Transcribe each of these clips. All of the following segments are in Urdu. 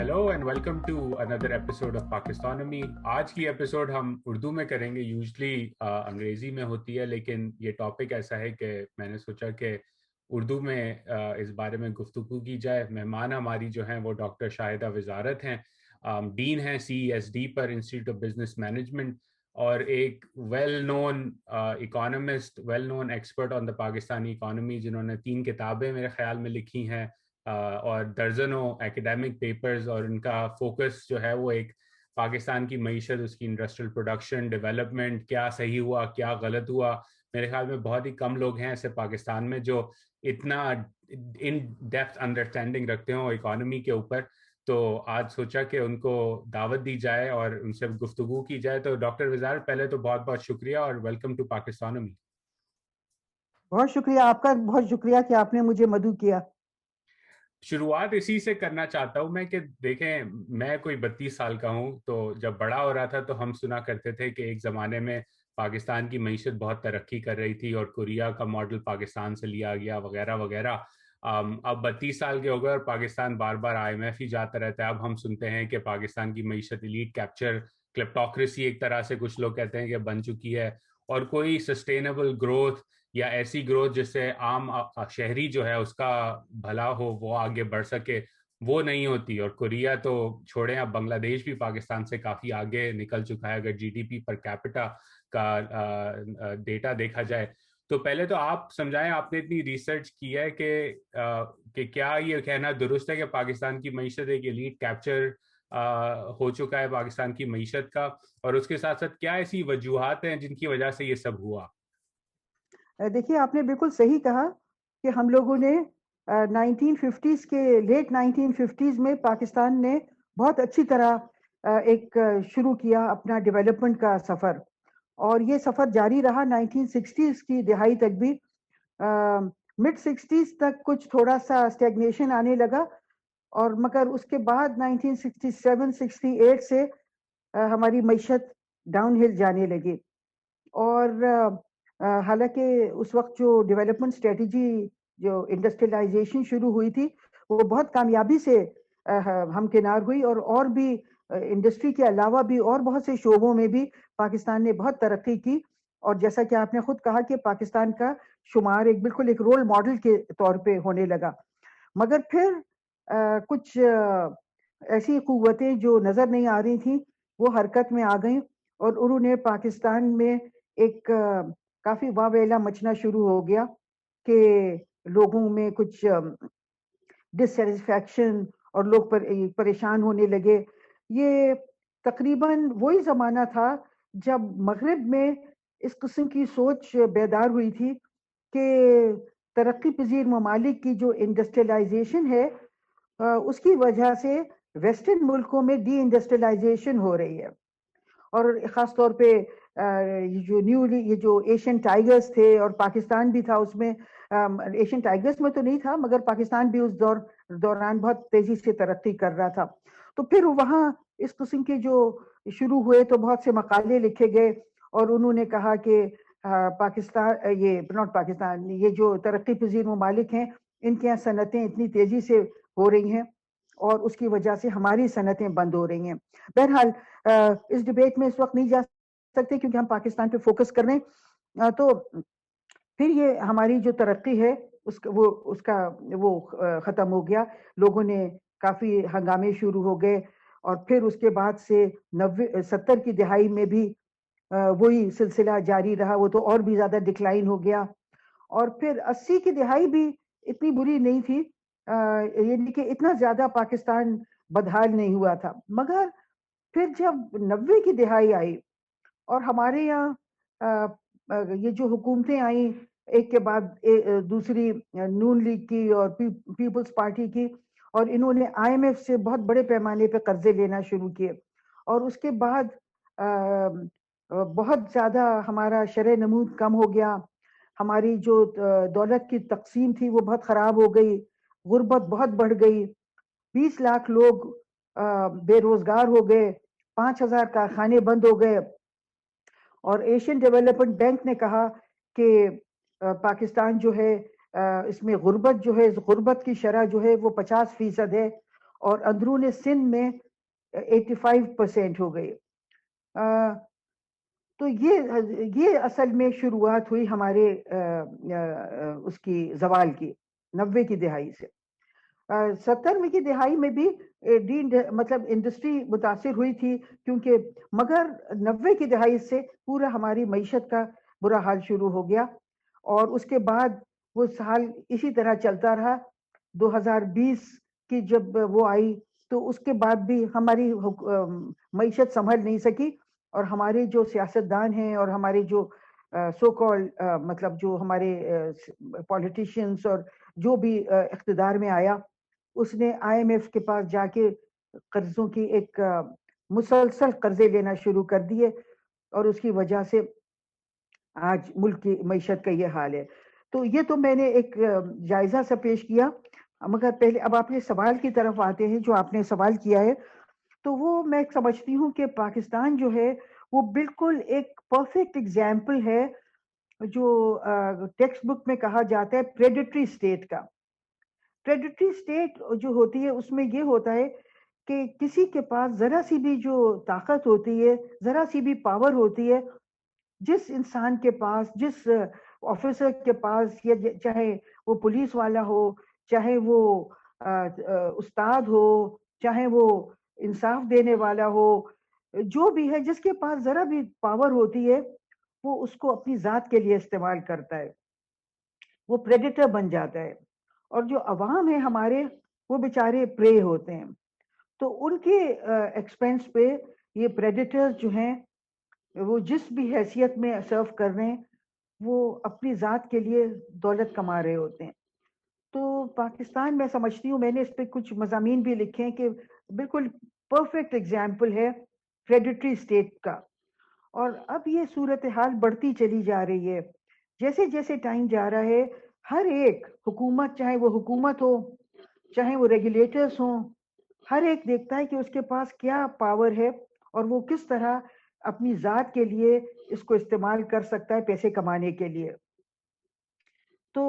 Hello and welcome to another episode of پاکستانمی. آج کی ایپیسوڈ ہم اردو میں کریں گے. یوزلی انگریزی میں ہوتی ہے، لیکن یہ ٹاپک ایسا ہے کہ میں نے سوچا کہ اردو میں اس بارے میں گفتگو کی جائے. مہمان ہماری جو ہیں وہ ڈاکٹر شاہدہ وزارت ہیں، ڈین ہیں CESD پر، انسٹیٹیوٹ آف بزنس مینجمنٹ، اور ایک well known economist, well known expert on the Pakistani economy, جنہوں نے 3 کتابیں میرے خیال میں لکھی ہیں اور درجنوں ایکیڈیمک پیپرز. اور ان کا فوکس جو ہے وہ ایک پاکستان کی معیشت، اس کی انڈسٹریل پروڈکشن ڈیولپمنٹ، کیا صحیح ہوا کیا غلط ہوا. میرے خیال میں بہت ہی کم لوگ ہیں ایسے پاکستان میں جو اتنا ان ڈیپتھ انڈرسٹینڈنگ رکھتے ہوں اکانومی کے اوپر. تو آج سوچا کہ ان کو دعوت دی جائے اور ان سے گفتگو کی جائے. تو ڈاکٹر وزارت، پہلے تو بہت بہت شکریہ اور ویلکم ٹو پاکستانمی. بہت شکریہ آپ کا، بہت شکریہ کہ آپ نے مجھے مدعو کیا. شروعات اسی سے کرنا چاہتا ہوں میں کہ دیکھیں، میں کوئی 32 سال کا ہوں، تو جب بڑا ہو رہا تھا تو ہم سنا کرتے تھے کہ ایک زمانے میں پاکستان کی معیشت بہت ترقی کر رہی تھی اور کوریا کا ماڈل پاکستان سے لیا گیا وغیرہ وغیرہ. اب 32 سال کے ہو گئے اور پاکستان بار بار IMF ہی جاتا رہتا ہے. اب ہم سنتے ہیں کہ پاکستان کی معیشت ایلیٹ کیپچر، کلیپٹوکریسی ایک طرح سے کچھ لوگ کہتے ہیں کہ بن چکی ہے، اور کوئی سسٹینیبل گروتھ یا ایسی گروتھ جس سے عام شہری جو ہے اس کا بھلا ہو، وہ آگے بڑھ سکے، وہ نہیں ہوتی. اور کوریا تو چھوڑیں، اب بنگلہ دیش بھی پاکستان سے کافی آگے نکل چکا ہے اگر GDP پر کیپٹا کا ڈیٹا دیکھا جائے. تو پہلے تو آپ سمجھائیں، آپ نے اتنی ریسرچ کی ہے کہ کیا یہ کہنا درست ہے کہ پاکستان کی معیشت ایک ایلیٹ کیپچر ہو چکا ہے پاکستان کی معیشت کا، اور اس کے ساتھ ساتھ کیا ایسی وجوہات ہیں جن کی وجہ سے یہ سب ہوا؟ دیکھیے، آپ نے بالکل صحیح کہا کہ ہم لوگوں نے 1950s کے لیٹ 1950s میں پاکستان نے بہت اچھی طرح ایک شروع کیا اپنا ڈیولپمنٹ کا سفر، اور یہ سفر جاری رہا 1960s کی دہائی تک بھی. مڈ 60s تک کچھ تھوڑا سا اسٹیگنیشن آنے لگا، اور مگر اس کے بعد 1967-68 سے ہماری معیشت ڈاؤن ہل جانے لگی. اور حالانکہ اس وقت جو ڈیولپمنٹ اسٹریٹجی، جو انڈسٹریلائزیشن شروع ہوئی تھی، وہ بہت کامیابی سے ہمکنار ہوئی، اور بھی انڈسٹری کے علاوہ بھی اور بہت سے شعبوں میں بھی پاکستان نے بہت ترقی کی. اور جیسا کہ آپ نے خود کہا کہ پاکستان کا شمار بالکل ایک رول ماڈل کے طور پہ ہونے لگا. مگر پھر کچھ ایسی قوتیں جو نظر نہیں آ رہی تھیں وہ حرکت میں آ گئیں، اور انہوں نے پاکستان میں ایک کافی واویلا مچنا شروع ہو گیا کہ لوگوں میں کچھ ڈسسیٹسفیکشن اور لوگ پریشان ہونے لگے. یہ تقریباً وہی زمانہ تھا جب مغرب میں اس قسم کی سوچ بیدار ہوئی تھی کہ ترقی پذیر ممالک کی جو انڈسٹریلائزیشن ہے اس کی وجہ سے ویسٹرن ملکوں میں ڈی انڈسٹریلائزیشن ہو رہی ہے. اور خاص طور پہ یہ جو ایشین ٹائیگرز تھے، اور پاکستان بھی تھا اس میں. ایشین ٹائیگرز میں تو نہیں تھا، مگر پاکستان بھی اس دوران بہت تیزی سے ترقی کر رہا تھا. تو پھر وہاں اس قسم کے جو شروع ہوئے تو بہت سے مقالے لکھے گئے، اور انہوں نے کہا کہ پاکستان یہ جو ترقی پذیر ممالک ہیں، ان کے یہاں صنعتیں اتنی تیزی سے ہو رہی ہیں اور اس کی وجہ سے ہماری صنعتیں بند ہو رہی ہیں. بہرحال اس ڈبیٹ میں اس وقت نہیں جا سکتے کیونکہ ہم پاکستان پہ فوکس کر رہے ہیں. تو پھر یہ ہماری جو ترقی ہے اس کا ختم ہو گیا. لوگوں نے کافی ہنگامے شروع ہو گئے، اور پھر اس کے بعد سے 70 کی دہائی میں بھی وہی سلسلہ جاری رہا. وہ تو اور بھی زیادہ ڈکلائن ہو گیا. اور پھر 80 کی دہائی بھی اتنی بری نہیں تھی، یعنی کہ اتنا زیادہ پاکستان بدحال نہیں ہوا تھا. مگر پھر جب 90 کی دہائی آئی اور ہمارے یہاں یہ جو حکومتیں آئیں ایک کے بعد دوسری، نون لیگ کی اور پیپلز پارٹی کی، اور انہوں نے IMF سے بہت بڑے پیمانے پہ قرضے لینا شروع کیے، اور اس کے بعد بہت زیادہ ہمارا شرح نمود کم ہو گیا. ہماری جو دولت کی تقسیم تھی وہ بہت خراب ہو گئی، غربت بہت بڑھ گئی، 20 لاکھ لوگ بے روزگار ہو گئے، 5000 کارخانے بند ہو گئے. اور ایشین ڈیولپمنٹ بینک نے کہا کہ پاکستان جو ہے اس میں غربت جو ہے، غربت کی شرح جو ہے وہ 50% ہے، اور اندرون سندھ میں 85% ہو گئی. تو یہ اصل میں شروعات ہوئی ہمارے اس کی زوال کی 90 کی دہائی سے. 70 کی دہائی میں بھی مطلب انڈسٹری متاثر ہوئی تھی کیونکہ، مگر 90 کی دہائی سے پورا ہماری معیشت کا برا حال شروع ہو گیا. اور اس کے بعد وہ سال اسی طرح چلتا رہا. 2020 کی جب وہ آئی تو اس کے بعد بھی ہماری معیشت سنبھل نہیں سکی، اور ہمارے جو سیاستدان ہیں اور ہمارے جو سو کال مطلب جو ہمارے پولیٹیشینز اور جو بھی اقتدار میں آیا، اس نے IMF کے پاس جا کے قرضوں کی ایک مسلسل قرضے لینا شروع کر دیے، اور اس کی وجہ سے آج ملک کی معیشت کا یہ حال ہے. تو یہ تو میں نے ایک جائزہ سا پیش کیا، مگر پہلے اب آپ نے سوال کی طرف آتے ہیں جو آپ نے سوال کیا ہے. تو وہ میں سمجھتی ہوں کہ پاکستان جو ہے وہ بالکل ایک پرفیکٹ ایگزامپل ہے جو ٹیکسٹ بک میں کہا جاتا ہے پریڈیٹری اسٹیٹ کا. پریڈیٹری اسٹیٹ جو ہوتی ہے اس میں یہ ہوتا ہے کہ کسی کے پاس ذرا سی بھی جو طاقت ہوتی ہے، ذرا سی بھی پاور ہوتی ہے، جس انسان کے پاس، جس آفیسر کے پاس، یا چاہے وہ پولیس والا ہو، چاہے وہ استاد ہو، چاہے وہ انصاف دینے والا ہو، جو بھی ہے، جس کے پاس ذرا بھی پاور ہوتی ہے وہ اس کو اپنی ذات کے لیے استعمال کرتا ہے، وہ پریڈیٹر بن جاتا ہے. اور جو عوام ہے ہمارے، وہ بیچارے پرے ہوتے ہیں. تو ان کے ایکسپینس پہ یہ پریڈیٹر جو ہیں وہ جس بھی حیثیت میں سرو کر رہے ہیں، وہ اپنی ذات کے لیے دولت کما رہے ہوتے ہیں. تو پاکستان میں سمجھتی ہوں، میں نے اس پہ کچھ مضامین بھی لکھے ہیں کہ بالکل پرفیکٹ ایگزامپل ہے پریڈیٹری اسٹیٹ کا. اور اب یہ صورتحال بڑھتی چلی جا رہی ہے جیسے جیسے ٹائم جا رہا ہے. ہر ایک حکومت، چاہے وہ حکومت ہو، چاہے وہ ریگولیٹرز ہوں، ہر ایک دیکھتا ہے کہ اس کے پاس کیا پاور ہے اور وہ کس طرح اپنی ذات کے لیے اس کو استعمال کر سکتا ہے پیسے کمانے کے لیے. تو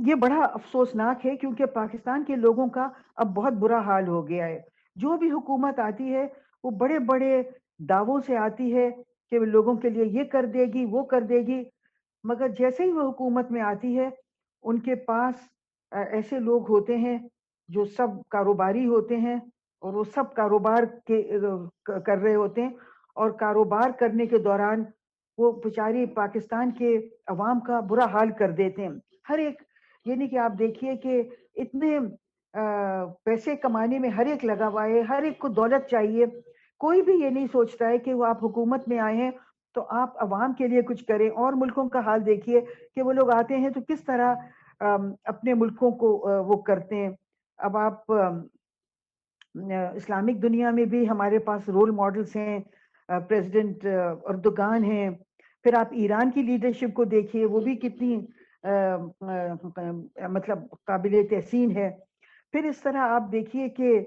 یہ بڑا افسوسناک ہے کیونکہ پاکستان کے لوگوں کا اب بہت برا حال ہو گیا ہے. جو بھی حکومت آتی ہے وہ بڑے بڑے دعووں سے آتی ہے کہ وہ لوگوں کے لیے یہ کر دے گی، وہ کر دے گی، مگر جیسے ہی وہ حکومت میں آتی ہے ان کے پاس ایسے لوگ ہوتے ہیں جو سب کاروباری ہوتے ہیں، اور وہ سب کاروبار کر رہے ہوتے ہیں، اور کاروبار کرنے کے دوران وہ بیچاری پاکستان کے عوام کا برا حال کر دیتے ہیں. ہر ایک، یعنی کہ آپ دیکھیے کہ اتنے پیسے کمانے میں ہر ایک لگا ہوا ہے، ہر ایک کو دولت چاہیے. کوئی بھی یہ نہیں سوچتا ہے کہ وہ آپ حکومت میں آئے ہیں تو آپ عوام کے لیے کچھ کریں. اور ملکوں کا حال دیکھیے کہ وہ لوگ آتے ہیں تو کس طرح اپنے ملکوں کو وہ کرتے ہیں. اب آپ اسلامک دنیا میں بھی ہمارے پاس رول ماڈلز ہیں، پریزیڈنٹ اردوغان ہیں. پھر آپ ایران کی لیڈرشپ کو دیکھیے، وہ بھی کتنی مطلب قابل تحسین ہے. پھر اس طرح آپ دیکھیے کہ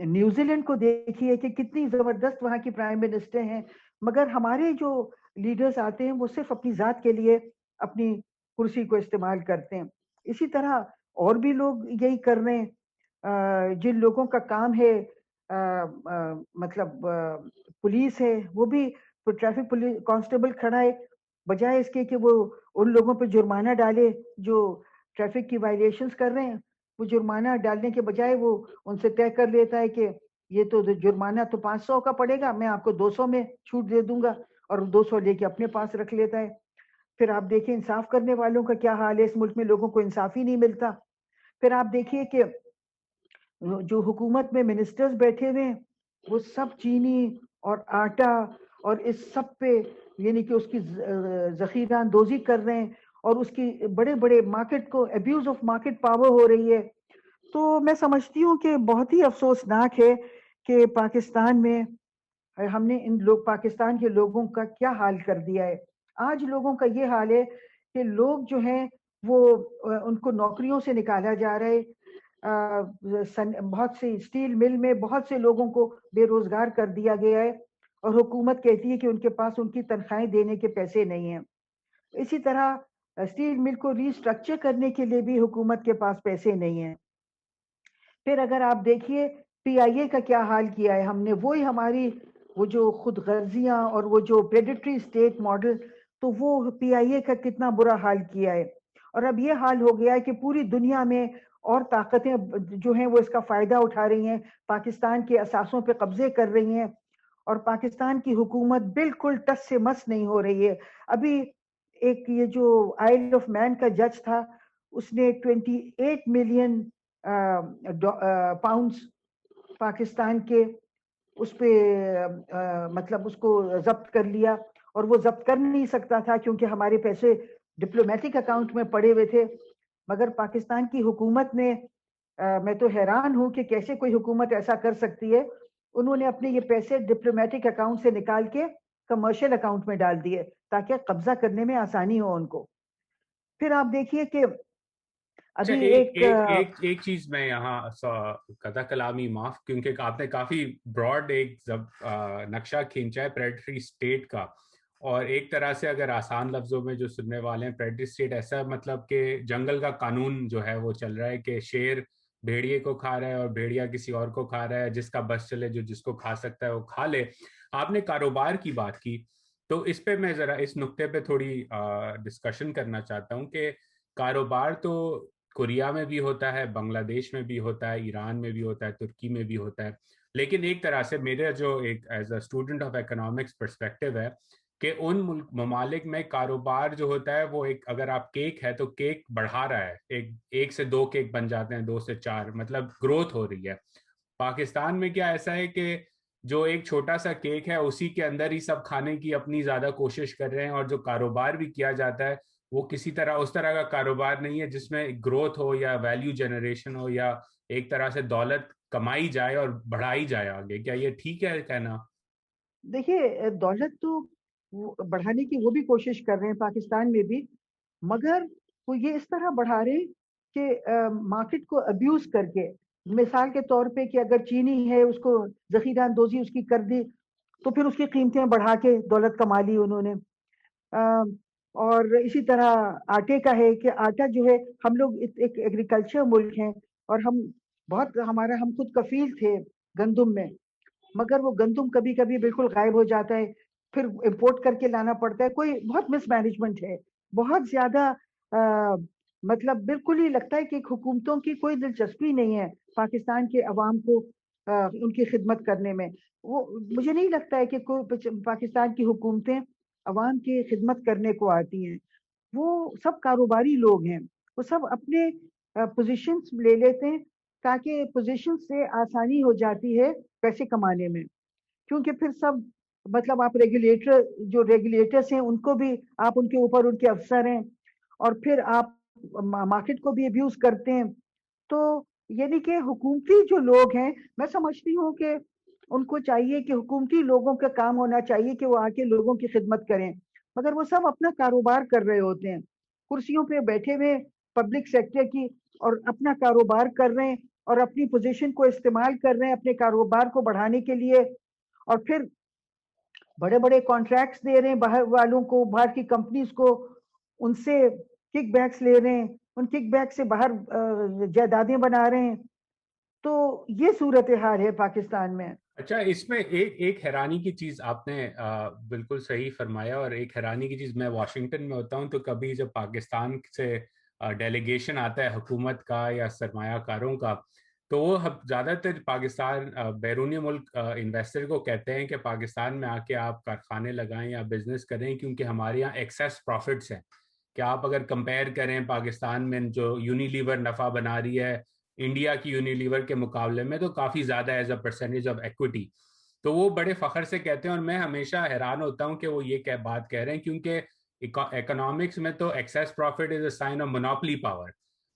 نیوزی لینڈ کو دیکھیے کہ کتنی زبردست وہاں کی پرائم منسٹر ہیں، مگر ہمارے جو لیڈرز آتے ہیں وہ صرف اپنی ذات کے لیے اپنی کرسی کو استعمال کرتے ہیں. اسی طرح اور بھی لوگ یہی کر رہے ہیں. جن لوگوں کا کام ہے مطلب پولیس ہے، وہ بھی ٹریفک پولیس کانسٹیبل کھڑا ہے، بجائے اس کے کہ وہ ان لوگوں پہ جرمانہ ڈالے جو ٹریفک کی وائلیشنز کر رہے ہیں، وہ جرمانہ ڈالنے کے بجائے وہ ان سے طے کر لیتا ہے کہ یہ تو جرمانہ تو 500 کا پڑے گا، میں آپ کو 200 میں چھوٹ دے دوں گا، اور 200 لے کے اپنے پاس رکھ لیتا ہے. پھر آپ دیکھیں انصاف کرنے والوں کا کیا حال ہے. اس ملک میں لوگوں کو انصاف ہی نہیں ملتا. پھر آپ دیکھیے کہ جو حکومت میں منسٹرز بیٹھے ہوئے ہیں وہ سب چینی اور آٹا اور اس سب پہ یعنی کہ اس کی ذخیرہ اندوزی کر رہے ہیں، اور اس کی بڑے بڑے مارکیٹ کو ابیوز آف مارکیٹ پاور ہو رہی ہے. تو میں سمجھتی ہوں کہ بہت ہی افسوسناک ہے کہ پاکستان میں ہم نے ان لوگ پاکستان کے لوگوں کا کیا حال کر دیا ہے. آج لوگوں کا یہ حال ہے کہ لوگ جو ہیں وہ ان کو نوکریوں سے نکالا جا رہا ہے. بہت سی اسٹیل مل میں بہت سے لوگوں کو بے روزگار کر دیا گیا ہے، اور حکومت کہتی ہے کہ ان کے پاس ان کی تنخواہیں دینے کے پیسے نہیں ہیں. اسی طرح اسٹیل مل کو ری اسٹرکچر کرنے کے لیے بھی حکومت کے پاس پیسے نہیں ہیں. پھر اگر آپ دیکھیے پی آئی اے کا کیا حال کیا ہے ہم نے، وہی ہماری وہ جو خود غرضیاں اور وہ جو پریڈیٹری اسٹیٹ ماڈل، تو وہ پی آئی اے کا کتنا برا حال کیا ہے. اور اب یہ حال ہو گیا ہے کہ پوری دنیا میں اور طاقتیں جو ہیں وہ اس کا فائدہ اٹھا رہی ہیں، پاکستان کے اثاثوں پہ قبضے کر رہی ہیں، اور پاکستان کی حکومت بالکل ٹس سے مس نہیں ہو رہی ہے. ابھی ایک یہ جو آئل آف مین کا جج تھا، اس نے 28 ملین پاؤنڈز پاکستان کے اس پہ مطلب اس کو ضبط کر لیا. اور وہ ضبط کر نہیں سکتا تھا کیونکہ ہمارے پیسے ڈپلومیٹک اکاؤنٹ میں پڑے ہوئے تھے. مگر پاکستان کی حکومت نے، میں تو حیران ہوں کہ کیسے کوئی حکومت ایسا کر سکتی ہے، انہوں نے اپنے یہ پیسے ڈپلومیٹک اکاؤنٹ سے نکال کے کمرشل اکاؤنٹ میں ڈال دیے تاکہ قبضہ کرنے میں آسانی ہو ان کو. پھر آپ دیکھیے کہ اچھا، ابھی ایک ایک ایک ایک ایک چیز میں یہاں قطع کلامی معاف، کیونکہ آپ نے کافی براڈ ایک نقشہ کھینچا ہے پریڈیٹری اسٹیٹ کا. اور ایک طرح سے اگر آسان لفظوں میں جو سننے والے ہیں، پریڈیٹری اسٹیٹ ایسا مطلب کہ جنگل کا قانون جو ہے وہ چل رہا ہے کہ شیر بھیڑیے کو کھا رہا ہے اور بھیڑیا کسی اور کو کھا رہا ہے، جس کا بس چلے جو جس کو کھا سکتا ہے وہ کھا لے. آپ نے کاروبار کی بات کی، تو اس پہ میں ذرا اس نقطے پہ تھوڑی ڈسکشن کرنا چاہتا ہوں کہ کاروبار تو کوریا میں بھی ہوتا ہے، بنگلہ دیش میں بھی ہوتا ہے، ایران میں بھی ہوتا ہے، ترکی میں بھی ہوتا ہے. لیکن ایک طرح سے میرے جو ایک as a student of economics perspective ہے کہ ان ممالک میں کاروبار جو ہوتا ہے وہ ایک، اگر آپ کیک ہے تو کیک بڑھا رہا ہے، ایک سے دو کیک بن جاتے ہیں، دو سے چار، مطلب گروتھ ہو رہی ہے. پاکستان میں کیا ایسا ہے کہ جو ایک چھوٹا سا کیک ہے اسی کے اندر ہی سب کھانے کی اپنی زیادہ کوشش کر رہے ہیں، اور جو کاروبار بھی کیا جاتا ہے وہ کسی طرح اس طرح کا کاروبار نہیں ہے جس میں گروتھ ہو یا ویلیو جنریشن ہو یا ایک طرح سے دولت کمائی جائے اور بڑھائی جائے آگے. کیا یہ ٹھیک ہے کہنا؟ دیکھیے دولت تو بڑھانے کی وہ بھی کوشش کر رہے ہیں پاکستان میں بھی، مگر وہ یہ اس طرح بڑھا رہے ہیں کہ مارکیٹ کو ابیوز کر کے. مثال کے طور پہ کہ اگر چینی ہے اس کو ذخیرہ اندوزی اس کی کر دی تو پھر اس کی قیمتیں بڑھا کے دولت کما لی انہوں نے. اور اسی طرح آٹے کا ہے کہ آٹا جو ہے، ہم لوگ ایک ایگریکلچر ملک ہیں اور ہم خود کفیل تھے گندم میں، مگر وہ گندم کبھی کبھی بالکل غائب ہو جاتا ہے، پھر امپورٹ کر کے لانا پڑتا ہے. کوئی بہت مس مینجمنٹ ہے، بہت زیادہ مطلب بالکل ہی لگتا ہے کہ حکومتوں کی کوئی دلچسپی نہیں ہے پاکستان کے عوام کو ان کی خدمت کرنے میں. وہ مجھے نہیں لگتا ہے کہ کوئی پاکستان کی حکومتیں عوام کی خدمت کرنے کو آتی ہیں. وہ سب کاروباری لوگ ہیں، وہ سب اپنے پوزیشنز لے لیتے ہیں تاکہ پوزیشن سے آسانی ہو جاتی ہے پیسے کمانے میں. کیونکہ پھر سب مطلب آپ ریگولیٹرز ہیں ان کو بھی آپ ان کے اوپر ان کے افسر ہیں، اور پھر آپ مارکیٹ کو بھی ابیوز کرتے ہیں. تو یعنی کہ حکومتی جو لوگ ہیں، میں سمجھتی ہوں کہ ان کو چاہیے کہ حکومتی لوگوں کا کام ہونا چاہیے کہ وہ آ کے لوگوں کی خدمت کریں، مگر وہ سب اپنا کاروبار کر رہے ہوتے ہیں، کرسیوں پہ بیٹھے ہوئے پبلک سیکٹر کی، اور اپنا کاروبار کر رہے ہیں اور اپنی پوزیشن کو استعمال کر رہے ہیں اپنے کاروبار کو بڑھانے کے لیے. اور پھر بڑے بڑے کانٹریکٹس دے رہے ہیں باہر والوں کو، باہر کی کمپنیز کو، ان سے کک بیکس لے رہے ہیں، ان کک بیک سے باہر جائیدادیں بنا رہے ہیں. تو یہ صورتحال ہے پاکستان میں. اچھا، اس میں ایک حیرانی کی چیز آپ نے بالکل صحیح فرمایا. اور ایک حیرانی کی چیز، میں واشنگٹن میں ہوتا ہوں تو کبھی جب پاکستان سے ڈیلیگیشن آتا ہے حکومت کا یا سرمایہ کاروں کا، تو وہ زیادہ تر پاکستان بیرونی ملک انویسٹر کو کہتے ہیں کہ پاکستان میں آ کے آپ کارخانے لگائیں یا بزنس کریں، کیونکہ ہمارے یہاں ایکسیس پروفٹس ہیں. کہ آپ اگر کمپیئر کریں پاکستان میں جو یونیلیور نفع بنا رہی ہے انڈیا کی یونیلیور کے مقابلے میں، تو کافی زیادہ as a percentage of equity. تو وہ بڑے فخر سے کہتے ہیں، اور میں ہمیشہ حیران ہوتا ہوں کہ وہ یہ بات کہہ رہے ہیں، کیونکہ اکنامکس میں تو excess profit is a sign of monopoly power.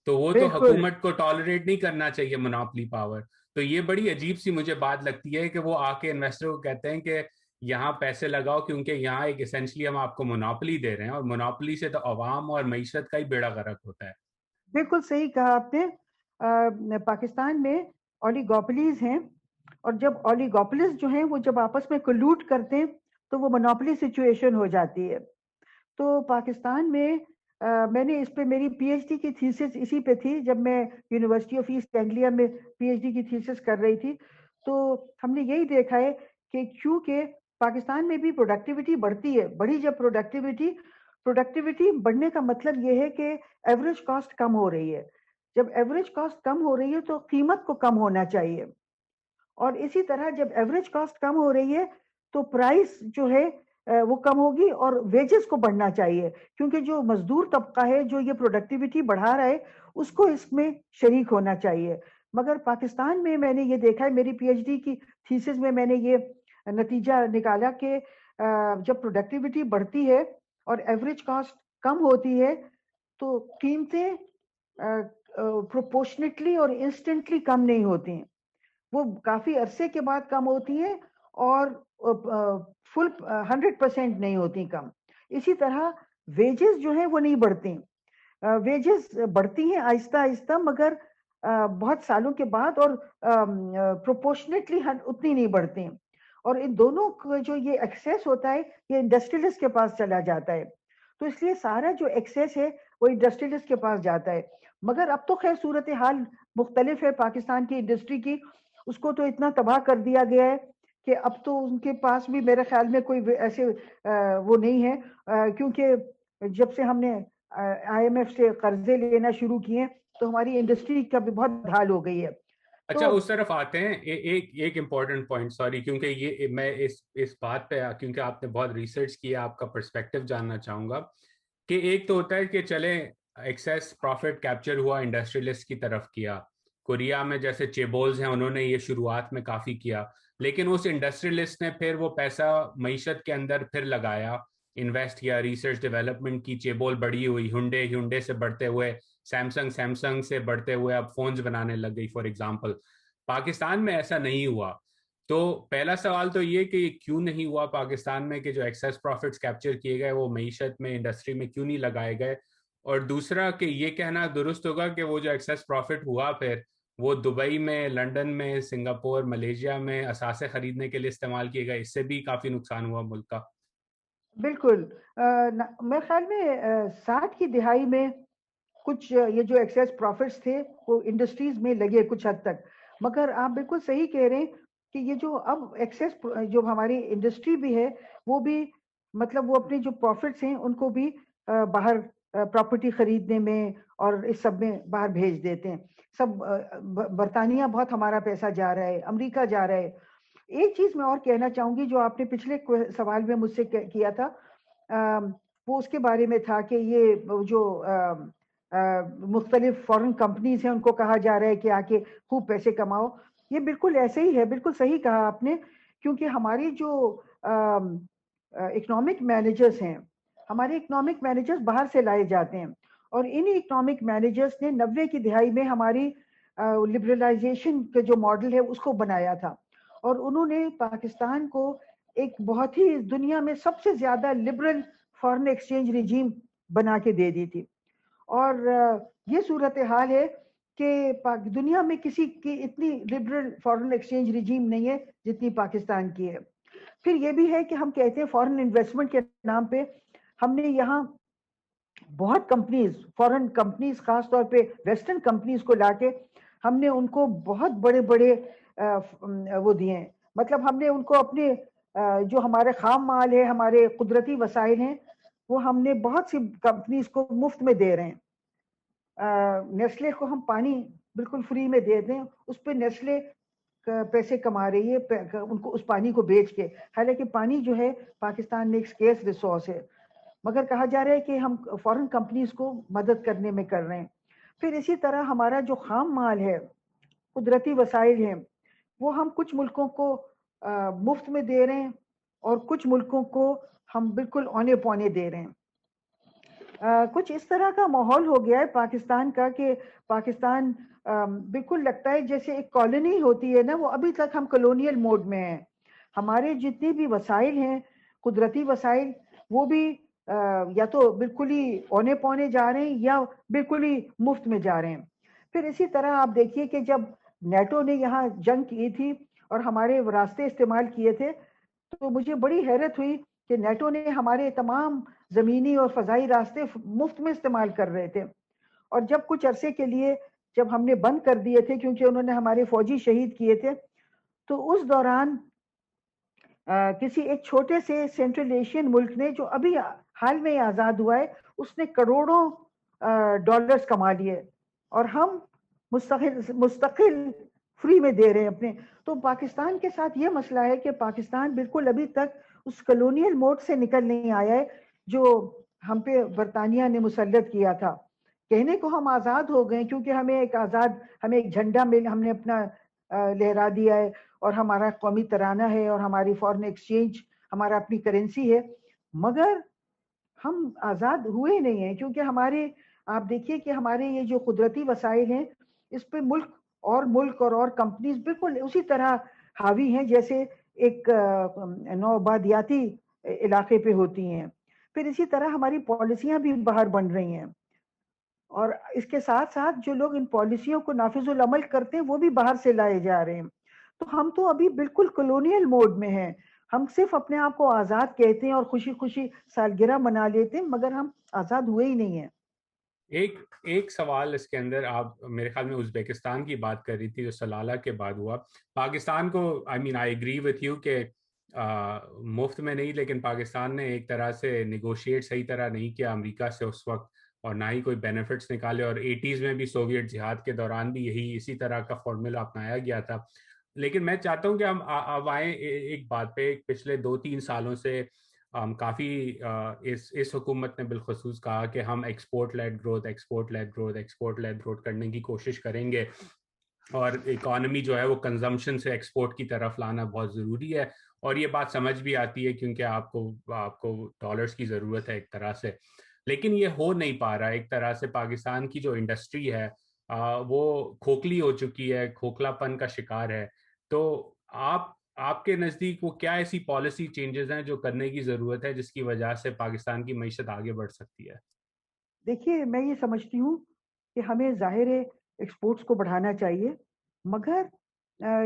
تو وہ تو بالکل حکومت کو ٹالریٹ نہیں کرنا چاہیے مونوپلی پاور. تو یہ بڑی عجیب سی مجھے بات لگتی ہے کہ وہ آ کے انویسٹر کو کہتے ہیں کہ یہاں پیسے لگاؤ، کیونکہ یہاں ایک اسینشلی ہم آپ کو مونوپلی دے رہے ہیں، اور مونوپلی سے تو عوام اور معیشت کا ہی بیڑا غرق ہوتا ہے. بالکل صحیح کہا آپ نے. پاکستان میں اولیگوپلیز ہیں، اور جب اولیگوپلیز جو ہیں وہ جب آپس میں کلوٹ کرتے ہیں تو وہ مونوپلی سچویشن ہو جاتی ہے. تو پاکستان میں میں نے اس پہ میری پی ایچ ڈی کی تھیسس اسی پہ تھی جب میں یونیورسٹی آف ایسٹ اینگلیا میں پی ایچ ڈی کی تھیسس کر رہی تھی. تو ہم نے یہی دیکھا ہے کہ کیونکہ پاکستان میں بھی پروڈکٹیوٹی بڑھتی ہے, بڑھی جب پروڈکٹیوٹی بڑھنے کا مطلب یہ ہے کہ ایوریج کاسٹ کم ہو رہی ہے. جب ایوریج کاسٹ کم ہو رہی ہے تو قیمت کو کم ہونا چاہیے, اور اسی طرح جب ایوریج کاسٹ کم ہو رہی ہے تو پرائس جو ہے وہ کم ہوگی اور ویجز کو بڑھنا چاہیے, کیونکہ جو مزدور طبقہ ہے جو یہ پروڈکٹیوٹی بڑھا رہا ہے اس کو اس میں شریک ہونا چاہیے. مگر پاکستان میں نے یہ دیکھا ہے, میری پی ایچ ڈی کی تھیسس میں نے یہ نتیجہ نکالا کہ جب پروڈکٹیوٹی بڑھتی ہے اور ایوریج کاسٹ کم ہوتی ہے تو قیمتیں پروپورشنیٹلی اور انسٹنٹلی کم نہیں ہوتی ہیں, وہ کافی عرصے کے بعد کم ہوتی ہیں اور فل 100% نہیں ہوتی کم. اسی طرح ویجز جو ہیں وہ نہیں بڑھتی, ویجز بڑھتی ہیں آہستہ آہستہ مگر بہت سالوں کے بعد, اور پروپورشنیٹلی اتنی نہیں بڑھتی. اور ان دونوں کا جو یہ ایکسیس ہوتا ہے یہ انڈسٹریلسٹ کے پاس چلا جاتا ہے, تو اس لیے سارا جو ایکسیس ہے وہ انڈسٹریلسٹ کے پاس جاتا ہے. مگر اب تو خیر صورتحال مختلف ہے پاکستان کی انڈسٹری کی, اس کو تو اتنا تباہ کر دیا گیا ہے کہ اب تو ان کے پاس بھی میرے خیال میں کوئی ایسے وہ نہیں ہے, کیونکہ جب سے ہم نے آئی ایم ایف سے قرضے لینا شروع کیے تو ہماری انڈسٹری کا بھی بہت حال ہو گئی ہے. اچھا, تو اس طرف آتے ہیں. ایک امپورٹنٹ پوائنٹ, سوری, کیونکہ یہ میں اس بات پہ, کیونکہ آپ نے بہت ریسرچ کیا, آپ کا پرسپیکٹو جاننا چاہوں گا کہ ایک تو ہوتا ہے کہ چلیں ایکسیس پروفٹ کیپچر ہوا انڈسٹریلسٹ کی طرف کیا, کوریا میں جیسے چیبولز ہیں انہوں نے یہ شروعات میں کافی کیا, لیکن اس انڈسٹریلسٹ نے پھر وہ پیسہ معیشت کے اندر پھر لگایا, انویسٹ کیا, ریسرچ ڈیولپمنٹ کی, چیبول بڑی ہوئی, ہنڈے سے بڑھتے ہوئے سیمسنگ سے بڑھتے ہوئے اب فونز بنانے لگ گئی فار ایگزامپل. پاکستان میں ایسا نہیں ہوا. تو پہلا سوال تو یہ کہ یہ کیوں نہیں ہوا پاکستان میں کہ جو ایکسیس پروفٹس کیپچر کیے گئے وہ معیشت میں, انڈسٹری میں کیوں نہیں لگائے گئے. اور دوسرا کہ یہ کہنا درست ہوگا کہ وہ جو ایکسیس پروفٹ ہوا پھر وہ دبئی میں, لنڈن میں, سنگاپور, ملیشیا میں اثاثے خریدنے کے لیے استعمال کیے گئے, اس سے بھی کافی نقصان ہوا ملک کا. بالکل, میرے خیال میں 60 کی دہائی میں کچھ یہ جو ایکسیس پروفٹس تھے وہ انڈسٹریز میں لگے کچھ حد تک, مگر آپ بالکل صحیح کہہ رہے ہیں کہ یہ جو اب ایکسیس جو ہماری انڈسٹری بھی ہے وہ بھی مطلب وہ اپنے جو پروفٹس ہیں ان کو بھی باہر پراپرٹی خریدنے میں اور اس سب میں باہر بھیج دیتے ہیں. سب برطانیہ بہت ہمارا پیسہ جا رہا ہے, امریکہ جا رہا ہے. ایک چیز میں اور کہنا چاہوں گی جو آپ نے پچھلے سوال میں مجھ سے کیا تھا, وہ اس کے بارے میں تھا کہ یہ جو مختلف فورن کمپنیز ہیں ان کو کہا جا رہا ہے کہ آ کے خوب پیسے کماؤ. یہ بالکل ایسے ہی ہے, بالکل صحیح کہا آپ نے, کیونکہ ہماری جو اکنامک مینیجرز ہیں, ہمارے اکنامک مینیجرز باہر سے لائے جاتے ہیں, اور انہی اکنامک مینیجرز نے 90 کی دہائی میں ہماری لبرلائزیشن کا جو ماڈل ہے اس کو بنایا تھا, اور انہوں نے پاکستان کو ایک بہت ہی دنیا میں سب سے زیادہ لبرل فارن ایکسچینج ریجیم بنا کے دے دی تھی. اور یہ صورتحال ہے کہ دنیا میں کسی کی اتنی لبرل فارن ایکسچینج ریجیم نہیں ہے جتنی پاکستان کی ہے. پھر یہ بھی ہے کہ ہم کہتے ہیں فارن انویسٹمنٹ کے نام پہ ہم نے یہاں بہت کمپنیز, فارن کمپنیز خاص طور پہ ویسٹرن کمپنیز کو لا کے ہم نے ان کو بہت بڑے بڑے وہ دیے ہیں, مطلب ہم نے ان کو اپنے جو ہمارے خام مال ہے, ہمارے قدرتی وسائل ہیں, وہ ہم نے بہت سی کمپنیز کو مفت میں دے رہے ہیں. نیسلے کو ہم پانی بالکل فری میں دے دیں, اس پہ نیسلے پیسے کما رہی ہے ان کو اس پانی کو بیچ کے, حالانکہ پانی جو ہے پاکستان میں ایک سکیئرس ریسورس ہے, مگر کہا جا رہا ہے کہ ہم فورن کمپنیز کو مدد کرنے میں کر رہے ہیں. پھر اسی طرح ہمارا جو خام مال ہے, قدرتی وسائل ہیں, وہ ہم کچھ ملکوں کو مفت میں دے رہے ہیں اور کچھ ملکوں کو ہم بالکل اونے پونے دے رہے ہیں. کچھ اس طرح کا ماحول ہو گیا ہے پاکستان کا کہ پاکستان بالکل لگتا ہے جیسے ایک کالونی ہوتی ہے نا, وہ ابھی تک ہم کالونیل موڈ میں ہیں. ہمارے جتنے بھی وسائل ہیں, قدرتی وسائل, وہ بھی یا تو بالکل ہی اونے پونے جا رہے ہیں یا بالکل ہی مفت میں جا رہے ہیں. پھر اسی طرح آپ دیکھیے کہ جب نیٹو نے یہاں جنگ کی تھی اور ہمارے راستے استعمال کیے تھے, تو مجھے بڑی حیرت ہوئی کہ نیٹو نے ہمارے تمام زمینی اور فضائی راستے مفت میں استعمال کر رہے تھے. اور جب کچھ عرصے کے لیے جب ہم نے بند کر دیے تھے کیونکہ انہوں نے ہمارے فوجی شہید کیے تھے, تو اس دوران کسی ایک چھوٹے سے سینٹرل ایشین ملک نے جو ابھی حال میں آزاد ہوا ہے, اس نے کروڑوں ڈالرز کما لیے اور ہم مستقل فری میں دے رہے ہیں اپنے. تو پاکستان کے ساتھ یہ مسئلہ ہے کہ پاکستان بالکل ابھی تک اس کلونیل موڈ سے نکل نہیں آیا ہے جو ہم پہ برطانیہ نے مسلط کیا تھا. کہنے کو ہم آزاد ہو گئے کیونکہ ہمیں ایک جھنڈا ہم نے اپنا لہرا دیا ہے, اور ہمارا قومی ترانہ ہے, اور ہماری فورن ایکسچینج ہمارا اپنی کرنسی ہے, مگر ہم آزاد ہوئے نہیں ہیں کیونکہ آپ دیکھیے کہ ہمارے یہ جو قدرتی وسائل ہیں اس پہ ملک اور کمپنیز بالکل اسی طرح حاوی ہیں جیسے ایک نوآبادیاتی علاقے پہ ہوتی ہیں. پھر اسی طرح ہماری پالیسیاں بھی باہر بن رہی ہیں, اور اس کے ساتھ ساتھ جو لوگ ان پالیسیوں کو نافذ العمل کرتے ہیں وہ بھی باہر سے لائے جا رہے ہیں. تو ہم تو ابھی بالکل کلونیل موڈ میں ہیں. ہم صرف اپنے آپ کو آزاد کہتے ہیں اور خوشی خوشی سالگرہ منا لیتے ہیں, مگر ہم آزاد ہوئے ہی نہیں ہیں. ایک سوال اس کے اندر, آپ میرے خیال میں ازبیکستان کی بات کر رہی تھی جو سلالہ کے بعد ہوا. پاکستان کو آئی ایگری وتھ یو کہ مفت میں نہیں, لیکن پاکستان نے ایک طرح سے نیگوشیٹ صحیح طرح نہیں کیا امریکہ سے اس وقت, اور نہ ہی کوئی بینیفٹس نکالے. اور 80s میں بھی سوویٹ جہاد کے دوران بھی اسی طرح کا فارمولا اپنایا گیا تھا. لیکن میں چاہتا ہوں کہ ہم اب آئیں ایک بات پہ. پچھلے 2-3 سالوں سے کافی اس حکومت نے بالخصوص کہا کہ ہم ایکسپورٹ لیڈ گروتھ کرنے کی کوشش کریں گے, اور اکانومی جو ہے وہ کنزمپشن سے ایکسپورٹ کی طرف لانا بہت ضروری ہے. اور یہ بات سمجھ بھی آتی ہے کیونکہ آپ کو ڈالرز کی ضرورت ہے ایک طرح سے. لیکن یہ ہو نہیں پا رہا. ایک طرح سے پاکستان کی جو انڈسٹری ہے وہ کھوکھلی ہو چکی ہے, کھوکھلا پن کا شکار ہے. تو آپ کے نزدیک وہ کیا ایسی پالیسی چینجز ہیں جو کرنے کی ضرورت ہے جس کی وجہ سے پاکستان کی معیشت آگے بڑھ سکتی ہے؟ دیکھیے, میں یہ سمجھتی ہوں کہ ہمیں ظاہر ایکسپورٹس کو بڑھانا چاہیے, مگر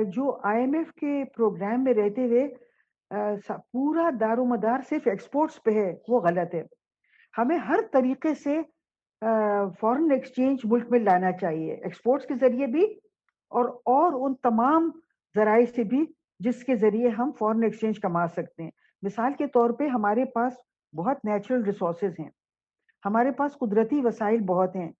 جو آئی ایم ایف کے پروگرام میں رہتے ہوئے پورا دار و مدار صرف ایکسپورٹس پہ ہے, وہ غلط ہے. ہمیں ہر طریقے سے فورن ایکسچینج ملک میں لانا چاہیے, ایکسپورٹس کے ذریعے بھی اور ان تمام ذرائع سے بھی جس کے ذریعے ہم فورن ایکسچینج کما سکتے ہیں. مثال کے طور پہ ہمارے پاس بہت نیچرل ریسورسز ہیں, ہمارے پاس قدرتی وسائل بہت ہیں,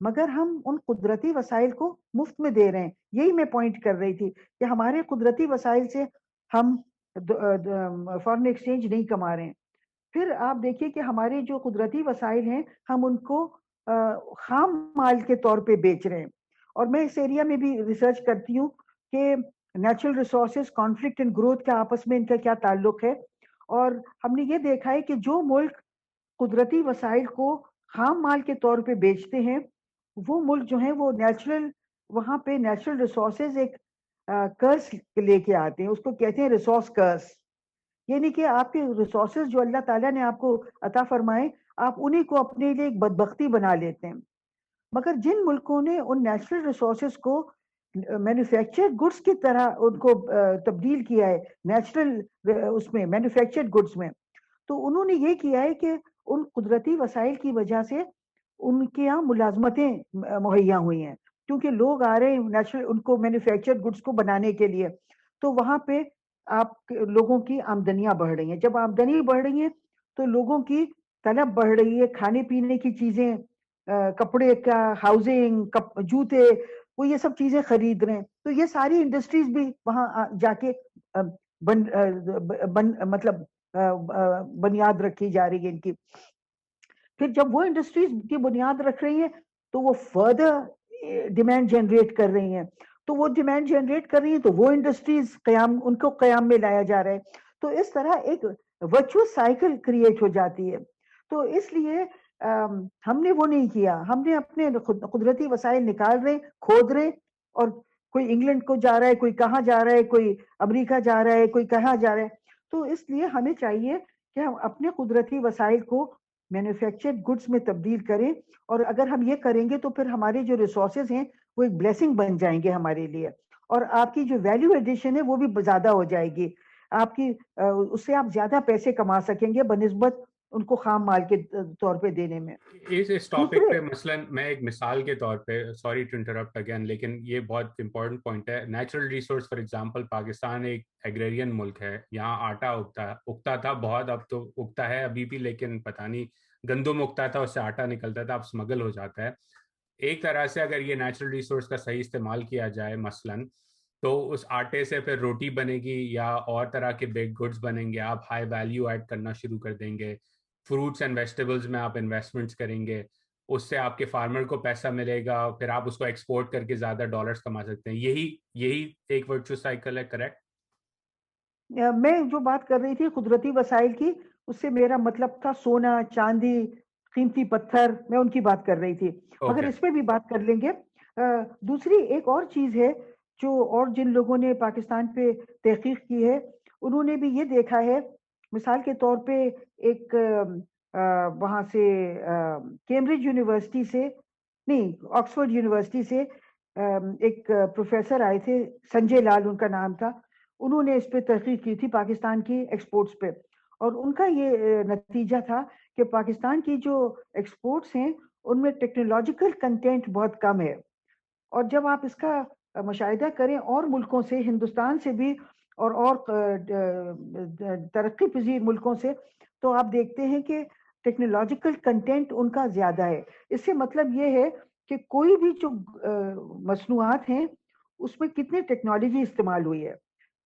مگر ہم ان قدرتی وسائل کو مفت میں دے رہے ہیں. یہی میں پوائنٹ کر رہی تھی کہ ہمارے قدرتی وسائل سے ہم فورن ایکسچینج نہیں کما رہے ہیں. پھر آپ دیکھیے کہ ہمارے جو قدرتی وسائل ہیں ہم ان کو خام مال کے طور پہ بیچ رہے ہیں. اور میں اس ایریا میں بھی ریسرچ کرتی ہوں کہ natural resources, conflict and growth کا آپس میں ان کا کیا تعلق ہے. اور ہم نے یہ دیکھا ہے کہ جو ملک قدرتی وسائل کو خام مال کے طور پہ بیچتے ہیں وہ ملک جو ہیں وہ وہاں پہ نیچرل ریسورسز ایک کرس لے کے آتے ہیں, اس کو کہتے ہیں ریسورس کرس. یعنی کہ آپ کے ریسورسز جو اللہ تعالیٰ نے آپ کو عطا فرمائے, آپ انہیں کو اپنے لیے ایک بدبختی بنا لیتے ہیں. مگر جن ملکوں نے ان نیچرل ریسورسز کو مینوفیکچرڈ گڈس کی طرح ان کو تبدیل کیا ہے نیچرل اس میں مینوفیکچرڈ گڈس میں, تو انہوں نے یہ کیا ہے کہ ان قدرتی وسائل کی وجہ سے ان کے یہاں ملازمتیں مہیا ہوئی ہیں, کیونکہ لوگ آ رہے ہیں نیچرل ان کو مینوفیکچرڈ گڈس کو بنانے کے لیے. تو وہاں پہ آپ لوگوں کی آمدنیاں بڑھ رہی ہیں. جب آمدنی بڑھ رہی ہے تو لوگوں کی طلب بڑھ رہی ہے, کھانے پینے کی چیزیں, کپڑے کا, ہاؤسنگ, جوتے, وہ یہ سب چیزیں خرید رہے ہیں. تو یہ ساری انڈسٹریز بھی وہاں جا کے مطلب بنیاد رکھی جا رہی ہے ان کی. پھر جب وہ انڈسٹریز کی بنیاد رکھ رہی ہیں تو وہ فردر ڈیمانڈ جنریٹ کر رہی ہیں, تو وہ ڈیمانڈ جنریٹ کر رہی ہیں تو وہ انڈسٹریز ان کو قیام میں لایا جا رہا ہے. تو اس طرح ایک ورچوئس سائیکل کریٹ ہو جاتی ہے. تو اس لیے ہم نے وہ نہیں کیا, ہم نے اپنے قدرتی وسائل نکال رہے, کھود رہے, اور کوئی انگلینڈ کو جا رہا ہے, کوئی کہاں جا رہا ہے, کوئی امریکہ جا رہا ہے, کوئی کہاں جا رہا ہے. تو اس لیے ہمیں چاہیے کہ ہم اپنے قدرتی وسائل کو مینوفیکچرڈ گڈس میں تبدیل کریں, اور اگر ہم یہ کریں گے تو پھر ہمارے جو ریسورسز ہیں وہ ایک بلیسنگ بن جائیں گے ہمارے لیے, اور آپ کی جو ویلیو ایڈیشن ہے وہ بھی زیادہ ہو جائے گی. آپ کی اس سے آپ زیادہ پیسے کما سکیں گے بنسبت ان کو خام مال کے طور پہ دینے میں. اس ٹاپک پہ مثلاً میں ایک مثال کے طور پہ، سوری ٹو انٹرپٹ اگین، لیکن یہ بہت امپورٹنٹ پوائنٹ ہے. Natural resource for example Pakistan ایک ایگریرین ملک ہے، یہاں آٹا اگتا تھا بہت، اب تو اگتا ہے ابھی بھی، لیکن پتہ نہیں، گندم اگتا تھا اس سے آٹا نکلتا تھا، اب اسمگل ہو جاتا ہے. ایک طرح سے اگر یہ نیچرل ریسورس کا صحیح استعمال کیا جائے مثلاً، تو اس آٹے سے پھر روٹی بنے گی یا اور طرح کے بیک گڈز بنیں گے، آپ ہائی ویلیو ایڈ کرنا شروع کر دیں گے. فروٹس اینڈ ویجیٹیبلز میں آپ انویسٹمنٹس کریں گے، اس سے آپ کے فارمر کو پیسہ ملے گا، پھر آپ اس کو ایکسپورٹ کر کے زیادہ ڈالرز کما سکتے ہیں. یہی ایک ورچوئس سائیکل ہے، کریکٹ؟ میں جو بات کر رہی تھی قدرتی وسائل کی، اس سے میرا مطلب تھا سونا، چاندی، قیمتی پتھر، میں ان کی بات کر رہی تھی. مگر اوکے. اس پہ بھی بات کر لیں گے. دوسری ایک اور چیز ہے جو، اور جن لوگوں نے پاکستان پہ تحقیق کی ہے انہوں نے بھی یہ دیکھا ہے. مثال کے طور پہ ایک وہاں سے کیمبرج یونیورسٹی سے نہیں، آکسفورڈ یونیورسٹی سے ایک پروفیسر آئے تھے، سنجے لال ان کا نام تھا. انہوں نے اس پہ تحقیق کی تھی پاکستان کی ایکسپورٹس پہ، اور ان کا یہ نتیجہ تھا کہ پاکستان کی جو ایکسپورٹس ہیں ان میں ٹیکنالوجیکل کنٹینٹ بہت کم ہے. اور جب آپ اس کا مشاہدہ کریں اور ملکوں سے، ہندوستان سے بھی اور ترقی پذیر ملکوں سے، تو آپ دیکھتے ہیں کہ ٹیکنالوجیکل کنٹینٹ ان کا زیادہ ہے. اس سے مطلب یہ ہے کہ کوئی بھی جو مصنوعات ہیں اس میں کتنی ٹیکنالوجی استعمال ہوئی ہے.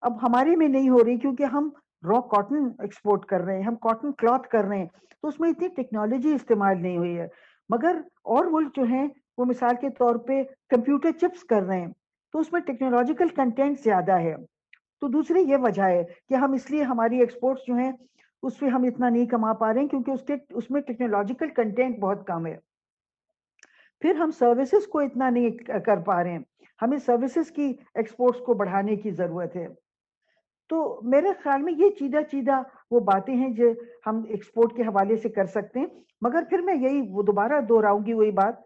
اب ہمارے میں نہیں ہو رہی کیونکہ ہم را کاٹن ایکسپورٹ کر رہے ہیں، ہم کاٹن کلاتھ کر رہے ہیں، تو اس میں اتنی ٹیکنالوجی استعمال نہیں ہوئی ہے. مگر اور ملک جو ہیں وہ مثال کے طور پہ کمپیوٹر چپس کر رہے ہیں، تو اس میں ٹیکنالوجیکل کنٹینٹ زیادہ ہے. تو دوسری یہ وجہ ہے کہ ہم اس لیے ہماری ایکسپورٹس جو ہیں اس پہ ہم اتنا نہیں کما پا رہے ہیں کیونکہ اس میں ٹیکنالوجیکل کنٹینٹ بہت کم ہے. پھر ہم سروسز کو اتنا نہیں کر پا رہے ہیں، ہمیں سروسز کی ایکسپورٹس کو بڑھانے کی ضرورت ہے. تو میرے خیال میں یہ چیدہ وہ باتیں ہیں جو ہم ایکسپورٹ کے حوالے سے کر سکتے ہیں. مگر پھر میں وہ دوبارہ دہراؤں گی وہی بات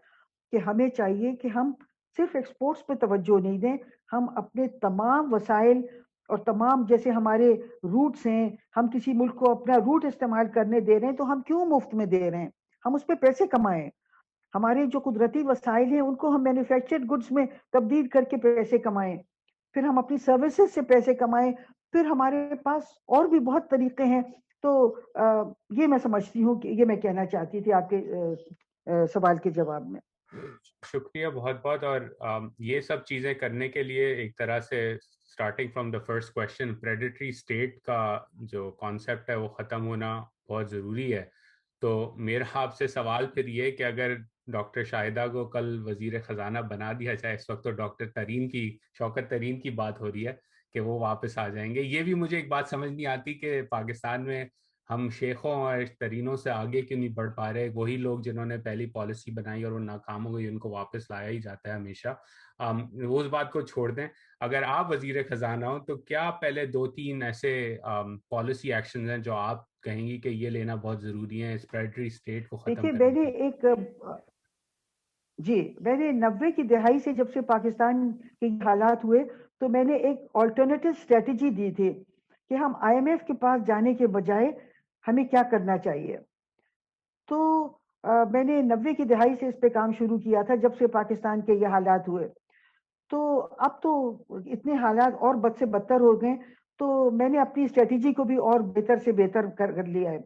کہ ہمیں چاہیے کہ ہم صرف ایکسپورٹس پہ توجہ نہیں دیں، ہم اپنے تمام وسائل اور تمام، جیسے ہمارے روٹس ہیں، ہم کسی ملک کو اپنا روٹ استعمال کرنے دے رہے ہیں تو ہم کیوں مفت میں دے رہے ہیں؟ ہم اس پہ پیسے کمائیں. ہمارے جو قدرتی وسائل ہیں ان کو ہم مینوفیکچرڈ گڈز میں تبدیل کر کے پیسے کمائیں، پھر ہم اپنی سروسز سے پیسے کمائیں. پھر ہمارے پاس اور بھی بہت طریقے ہیں. تو یہ میں سمجھتی ہوں کہ یہ میں کہنا چاہتی تھی آپ کے سوال کے جواب میں. شکریہ بہت بہت. اور یہ سب چیزیں کرنے کے لیے ایک طرح سے starting from the first question, predatory state کا جو کانسیپٹ ہے وہ ختم ہونا بہت ضروری ہے. تو میرا آپ سے سوال پھر یہ کہ اگر ڈاکٹر شاہدہ کو کل وزیر خزانہ بنا دیا جائے، اس وقت تو شوکت ترین کی بات ہو رہی ہے کہ وہ واپس آ جائیں گے. یہ بھی مجھے ایک بات سمجھ نہیں آتی کہ پاکستان میں ہم شیخوں اور ترینوں سے آگے کیوں نہیں بڑھ پا رہے. وہی لوگ جنہوں نے پہلی پالیسی بنائی اور وہ ناکام ہو گئی، ان کو واپس لایا ہی جاتا ہے ہمیشہ. وہ اس بات کو چھوڑ دیں. اگر آپ وزیر خزانہ ہوں تو کیا پہلے 2-3 ایسے پالیسی ایکشنز ہیں جو آپ کہیں گی کہ یہ لینا بہت ضروری ہے اس پریڈیٹری اسٹیٹ کو ختم دیکھیے کرنے کے؟ میں نے 90 کی دہائی سے جب سے پاکستان کے حالات ہوئے تو میں نے ایک آلٹرنیٹو اسٹریٹجی دی تھی کہ ہم آئی ایم ایف کے پاس جانے کے بجائے ہمیں کیا کرنا چاہیے. تو میں نے 90 کی دہائی سے اس پہ کام شروع کیا تھا جب سے پاکستان کے یہ حالات ہوئے. تو اب تو اتنے حالات اور بد سے بدتر ہو گئے، تو میں نے اپنی اسٹریٹجی کو بھی اور بہتر سے بہتر کر لیا ہے.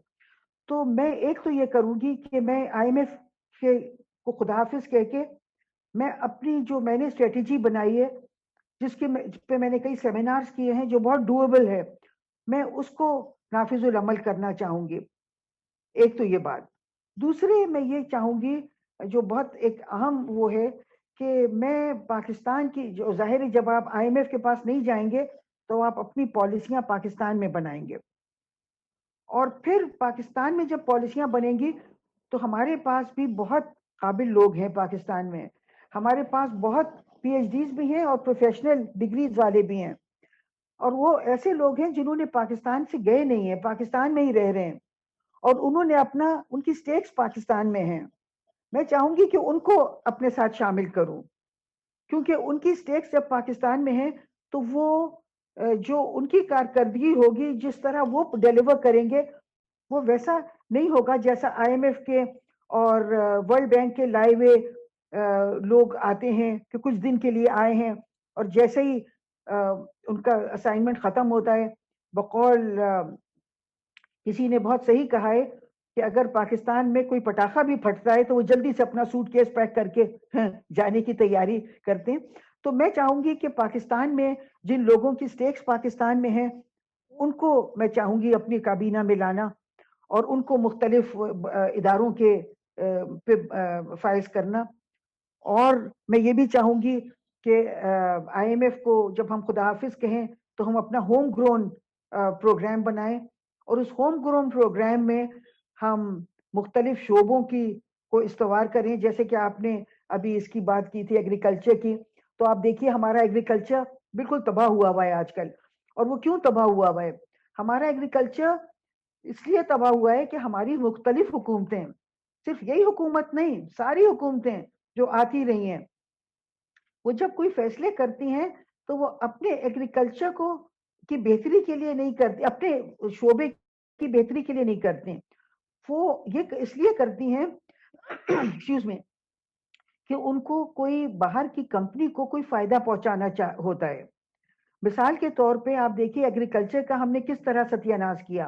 تو میں ایک تو یہ کروں گی کہ میں آئی ایم ایف کو خدا حافظ کہہ کے میں اپنی جو میں نے اسٹریٹجی بنائی ہے، جس پہ میں نے کئی سیمینارز کیے ہیں جو بہت ڈویبل ہے، میں اس کو نافذ العمل کرنا چاہوں گی. ایک تو یہ بات. دوسرے میں یہ چاہوں گی جو بہت ایک اہم وہ ہے کہ میں پاکستان کی جو ظاہر ہے جب آپ آئی ایم ایف کے پاس نہیں جائیں گے تو آپ اپنی پالیسیاں پاکستان میں بنائیں گے، اور پھر پاکستان میں جب پالیسیاں بنیں گی تو ہمارے پاس بھی بہت قابل لوگ ہیں پاکستان میں. ہمارے پاس بہت پی ایچ ڈیز بھی ہیں اور پروفیشنل ڈگریز والے بھی ہیں، اور وہ ایسے لوگ ہیں جنہوں نے پاکستان سے گئے نہیں ہیں، پاکستان میں ہی رہ رہے ہیں، اور انہوں نے ان کی سٹیٹس پاکستان میں ہیں. میں چاہوں گی کہ ان کو اپنے ساتھ شامل کروں، کیونکہ ان کی سٹیٹس جب پاکستان میں ہیں تو وہ جو ان کی کارکردگی ہوگی، جس طرح وہ ڈیلیور کریں گے، وہ ویسا نہیں ہوگا جیسا IMF کے اور ورلڈ بینک کے لائے ہوئے لوگ آتے ہیں کہ کچھ دن کے لیے آئے ہیں اور جیسے ہی ان کا اسائنمنٹ ختم ہوتا ہے، بقول کسی نے بہت صحیح کہا ہے کہ اگر پاکستان میں کوئی پٹاخہ بھی پھٹتا ہے تو وہ جلدی سے اپنا سوٹ کیس پیک کر کے جانے کی تیاری کرتے ہیں. تو میں چاہوں گی کہ پاکستان میں جن لوگوں کی سٹیکس پاکستان میں ہیں ان کو میں چاہوں گی اپنی کابینہ میں لانا اور ان کو مختلف اداروں کے پہ فائز کرنا. اور میں یہ بھی چاہوں گی کہ IMF کو جب ہم خدا حافظ کہیں تو ہم اپنا ہوم گرون پروگرام بنائیں، اور اس ہوم گرون پروگرام میں ہم مختلف شعبوں کی کو استوار کریں. جیسے کہ آپ نے ابھی اس کی بات کی تھی ایگریکلچر کی، تو آپ دیکھیے ہمارا ایگریکلچر بالکل تباہ ہوا ہے آج کل. اور وہ کیوں تباہ ہوا ہے؟ ہمارا ایگریکلچر اس لیے تباہ ہوا ہے کہ ہماری مختلف حکومتیں، صرف یہی حکومت نہیں، ساری حکومتیں جو آتی رہی ہیں، وہ جب کوئی فیصلے کرتی ہیں تو وہ اپنے ایگریکلچر کو کی بہتری کے لیے نہیں کرتی، اپنے شعبے کی بہتری کے لیے نہیں کرتے. وہ یہ اس لیے کرتی ہیں ایکسکیوز میں کہ ان کو کوئی باہر کی کمپنی کو کوئی فائدہ پہنچانا ہوتا ہے. مثال کے طور پہ آپ دیکھیے ایگریکلچر کا ہم نے کس طرح ستیہ ناش کیا.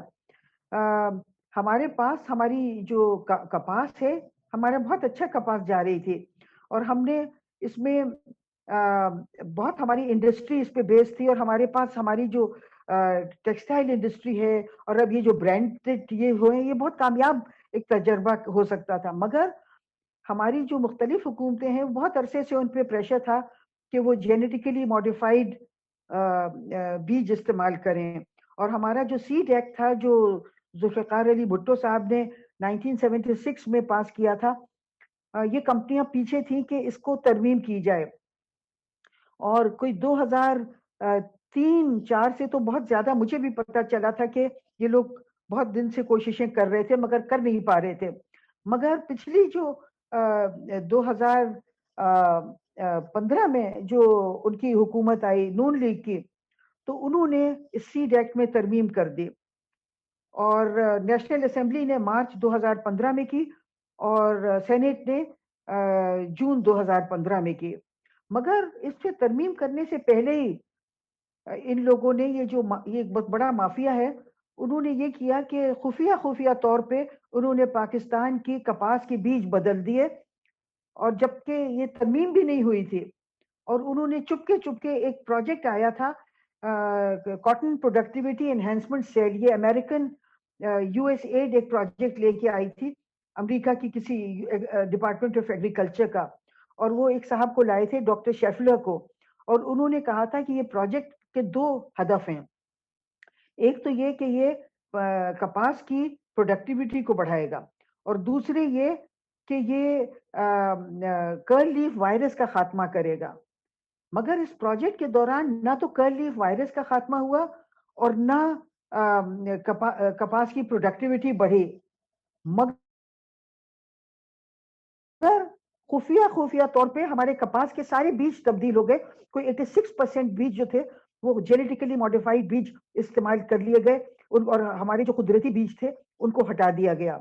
ہمارے پاس ہماری جو کپاس ہے، ہمارا بہت اچھا کپاس جا رہی تھی اور ہم نے اس میں بہت ہماری انڈسٹری اس پہ بیس تھی، اور ہمارے پاس ہماری جو ٹیکسٹائل انڈسٹری ہے اور اب یہ جو برانڈ یہ ہوئے یہ بہت کامیاب ایک تجربہ ہو سکتا تھا. مگر ہماری جو مختلف حکومتیں ہیں بہت عرصے سے ان پہ پریشر تھا کہ وہ جینیٹیکلی ماڈیفائڈ بیج استعمال کریں. اور ہمارا جو سیڈ ایکٹ تھا جو ذوالفقار علی بھٹو صاحب نے 1976 میں پاس کیا تھا، یہ کمپنیاں پیچھے تھیں کہ اس کو ترمیم کی جائے. اور کوئی 2003-4 سے تو بہت زیادہ مجھے بھی پتہ چلا تھا کہ یہ لوگ بہت دن سے کوششیں کر رہے تھے مگر کر نہیں پا رہے تھے. مگر پچھلی جو 2015 میں جو ان کی حکومت آئی نون لیگ کی، تو انہوں نے اس سیڈ ایکٹ میں ترمیم کر دی اور نیشنل اسمبلی نے مارچ 2015 میں کی اور سینیٹ نے جون 2015 میں کی. مگر اس سے ترمیم کرنے سے پہلے ہی ان لوگوں نے یہ بہت بڑا مافیا ہے، انہوں نے یہ کیا کہ خفیہ طور پہ انہوں نے پاکستان کی کپاس کے بیج بدل دیے، اور جبکہ یہ ترمیم بھی نہیں ہوئی تھی. اور انہوں نے چپکے ایک پروجیکٹ آیا تھا کاٹن پروڈکٹیوٹی انہینسمنٹ سیل، یہ امریکن USA ایک پروجیکٹ لے کے آئی تھی امریکہ کی کسی ڈپارٹمنٹ آف ایگریکلچر کا، اور وہ ایک صاحب کو لائے تھے ڈاکٹر شیفلر کو، اور انہوں نے کہا تھا کہ یہ پروجیکٹ کے 2 ہدف ہیں. ایک تو یہ کہ یہ کپاس کی پروڈکٹیوٹی کو بڑھائے گا، اور دوسرے یہ کہ یہ کرل لیف وائرس کا خاتمہ کرے گا. مگر اس پروجیکٹ کے دوران نہ تو کرل لیف وائرس کا خاتمہ ہوا اور نہ کپاس کی پروڈکٹیوٹی بڑھی. مگر خفیہ طور پہ ہمارے کپاس کے سارے بیج تبدیل ہو گئے. کوئی 86% بیج جو تھے وہ جینیٹیکلی ماڈیفائڈ بیج استعمال کر لیے گئے، اور ہمارے جو قدرتی بیج تھے ان کو ہٹا دیا گیا.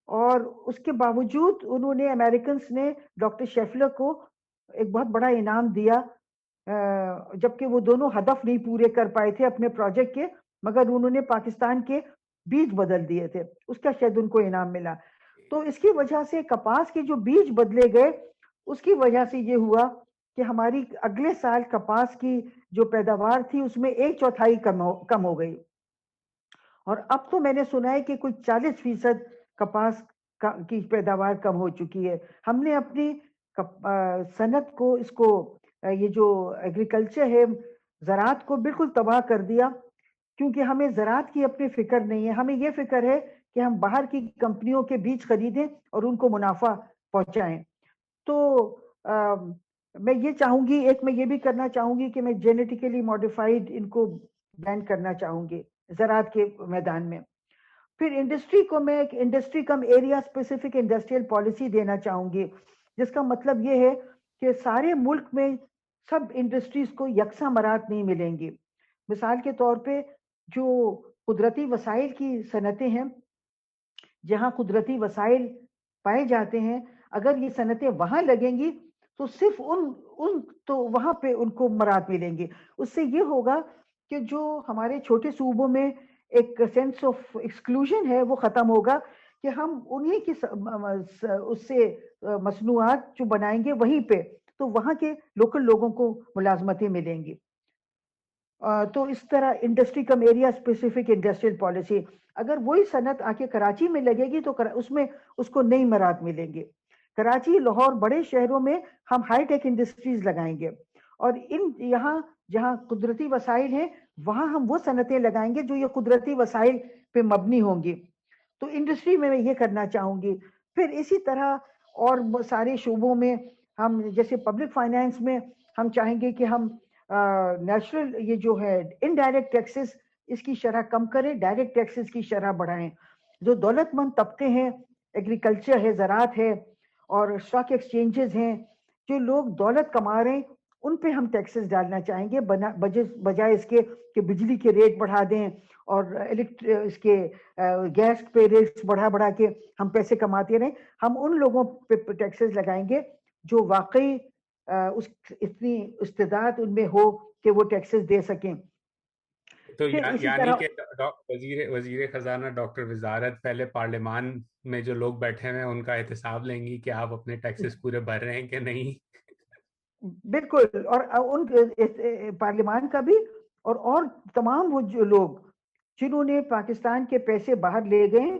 اور اس کے باوجود انہوں نے امریکنز نے ڈاکٹر شیفلر کو ایک بہت بڑا انعام دیا، جبکہ وہ دونوں ہدف نہیں پورے کر پائے تھے اپنے پروجیکٹ کے، مگر انہوں نے پاکستان کے بیج بدل دیے تھے، اس کا شاید ان کو انعام ملا. تو اس کی وجہ سے کپاس کے جو بیج بدلے گئے اس کی وجہ سے یہ ہوا کہ ہماری اگلے سال کپاس کی جو پیداوار تھی اس میں 1/4 کم ہو گئی. اور اب تو میں نے سنا ہے کہ کوئی 40% کپاس کی پیداوار کم ہو چکی ہے. ہم نے اپنی صنعت کو یہ جو ایگریکلچر ہے زراعت کو بالکل تباہ کر دیا، کیونکہ ہمیں زراعت کی اپنی فکر نہیں ہے. ہمیں یہ فکر ہے کہ ہم باہر کی کمپنیوں کے بیج خریدیں اور ان کو منافع پہنچائیں. تو میں یہ چاہوں گی، ایک میں یہ بھی کرنا چاہوں گی کہ میں جینیٹیکلی ماڈیفائڈ ان کو بین کرنا چاہوں گی زراعت کے میدان میں. پھر انڈسٹری کو میں ایک انڈسٹری کم ایریا اسپیسیفک انڈسٹریل پالیسی دینا چاہوں گی، جس کا مطلب یہ ہے کہ سارے ملک میں سب انڈسٹریز کو یکساں مراعات نہیں ملیں گی. مثال کے طور پہ جو قدرتی وسائل کی صنعتیں ہیں جہاں قدرتی وسائل پائے جاتے ہیں، اگر یہ صنعتیں وہاں لگیں گی تو صرف ان تو وہاں پہ ان کو مراد ملیں گے. اس سے یہ ہوگا کہ جو ہمارے چھوٹے صوبوں میں ایک سینس آف ایکسکلوژن ہے وہ ختم ہوگا، کہ ہم انہی کی اس سے مصنوعات جو بنائیں گے وہیں پہ، تو وہاں کے لوکل لوگوں کو ملازمتیں ملیں گی. تو اس طرح انڈسٹری کم ایریا اسپیسیفک انڈسٹریل پالیسی، اگر وہی صنعت آ کے کراچی میں لگے گی تو اس میں اس کو نئی مراد ملیں گے. کراچی، لاہور، بڑے شہروں میں ہم ہائی ٹیک انڈسٹریز لگائیں گے، اور یہاں جہاں قدرتی وسائل ہیں وہاں ہم وہ صنعتیں لگائیں گے جو یہ قدرتی وسائل پہ مبنی ہوں گی. تو انڈسٹری میں یہ کرنا چاہوں گی. پھر اسی طرح اور سارے شعبوں میں ہم جیسے پبلک فائنانس میں ہم چاہیں گے کہ ہم نیچرل یہ جو ہے انڈائریکٹ ٹیکسز اس کی شرح کم کریں، ڈائریکٹ ٹیکسز کی شرح بڑھائیں. جو دولت مند طبقے ہیں، ایگریکلچر ہے، زراعت ہے اور اسٹاک ایکسچینجز ہیں، جو لوگ دولت کما رہے ہیں ان پہ ہم ٹیکسز ڈالنا چاہیں گے، بجائے اس کے کہ بجلی کے ریٹ بڑھا دیں اور اس کے گیس پہ ریٹس بڑھا کے ہم پیسے کماتے رہیں. ہم ان لوگوں پہ ٹیکسز لگائیں گے جو واقعی اتنی استعداد ان میں ہو کہ وہ ٹیکسز دے سکیں. تو پھر اسی یعنی طرح کہ وزیر خزانہ ڈاکٹر وزارت پہلے پارلیمان میں جو لوگ بیٹھے ہوئے ہیں ان کا احتساب لیں گی کہ آپ اپنے ٹیکسز پورے بھر رہے ہیں کہ نہیں. بالکل، اور ان پارلیمان کا بھی اور تمام وہ جو لوگ جنہوں نے پاکستان کے پیسے باہر لے گئے،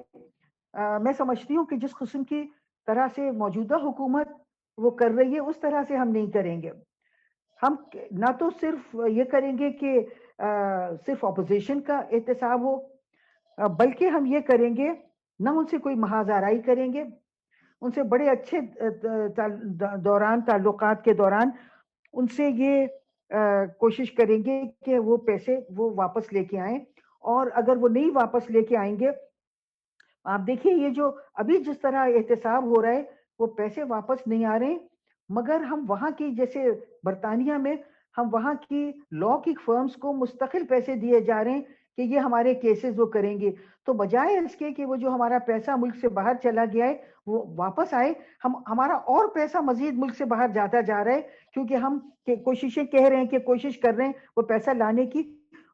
میں سمجھتی ہوں کہ جس قسم کی طرح سے موجودہ حکومت وہ کر رہی ہے اس طرح سے ہم نہیں کریں گے. ہم نہ تو صرف یہ کریں گے کہ صرف اپوزیشن کا احتساب ہو، بلکہ ہم یہ کریں گے نہ ان سے کوئی محاذ آرائی کریں گے، ان سے بڑے اچھے تعلقات کے دوران ان سے یہ کوشش کریں گے کہ وہ پیسے وہ واپس لے کے آئیں. اور اگر وہ نہیں واپس لے کے آئیں گے، آپ دیکھیے یہ جو ابھی جس طرح احتساب ہو رہا ہے وہ پیسے واپس نہیں آ رہے، مگر ہم وہاں کی جیسے برطانیہ میں ہم وہاں کی لا کی فرمز کو مستقل پیسے دیے جا رہے ہیں کہ یہ ہمارے کیسز وہ کریں گے. تو بجائے اس کے کہ وہ جو ہمارا پیسہ ملک سے باہر چلا گیا ہے وہ واپس آئے، ہمارا اور پیسہ مزید ملک سے باہر جاتا جا رہا ہے، کیونکہ ہم کوششیں کہہ رہے ہیں کہ کوشش کر رہے ہیں وہ پیسہ لانے کی،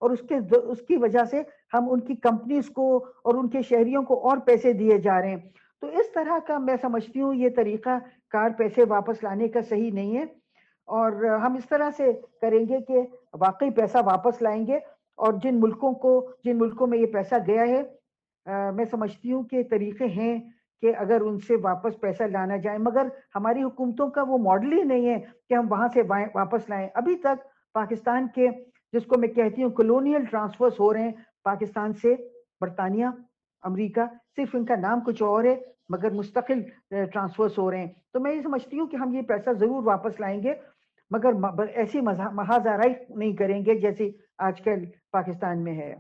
اور اس کی وجہ سے ہم ان کی کمپنیز کو اور ان کے شہریوں کو اور پیسے دیے جا رہے ہیں. تو اس طرح کا میں سمجھتی ہوں یہ طریقہ کار پیسے واپس لانے کا صحیح نہیں ہے، اور ہم اس طرح سے کریں گے کہ واقعی پیسہ واپس لائیں گے. اور جن ملکوں میں یہ پیسہ گیا ہے، میں سمجھتی ہوں کہ طریقے ہیں کہ اگر ان سے واپس پیسہ لانا جائے، مگر ہماری حکومتوں کا وہ ماڈل ہی نہیں ہے کہ ہم وہاں سے واپس لائیں. ابھی تک پاکستان کے جس کو میں کہتی ہوں کلونیل ٹرانسفرز ہو رہے ہیں پاکستان سے برطانیہ، امریکہ، صرف ان کا نام کچھ اور ہے مگر مستقل ٹرانسفرز ہو رہے ہیں. تو میں یہ سمجھتی ہوں کہ ہم یہ پیسہ ضرور واپس لائیں گے، مگر ایسی محاذ آرائی نہیں کریں گے جیسے آج کل پاکستان میں ہے.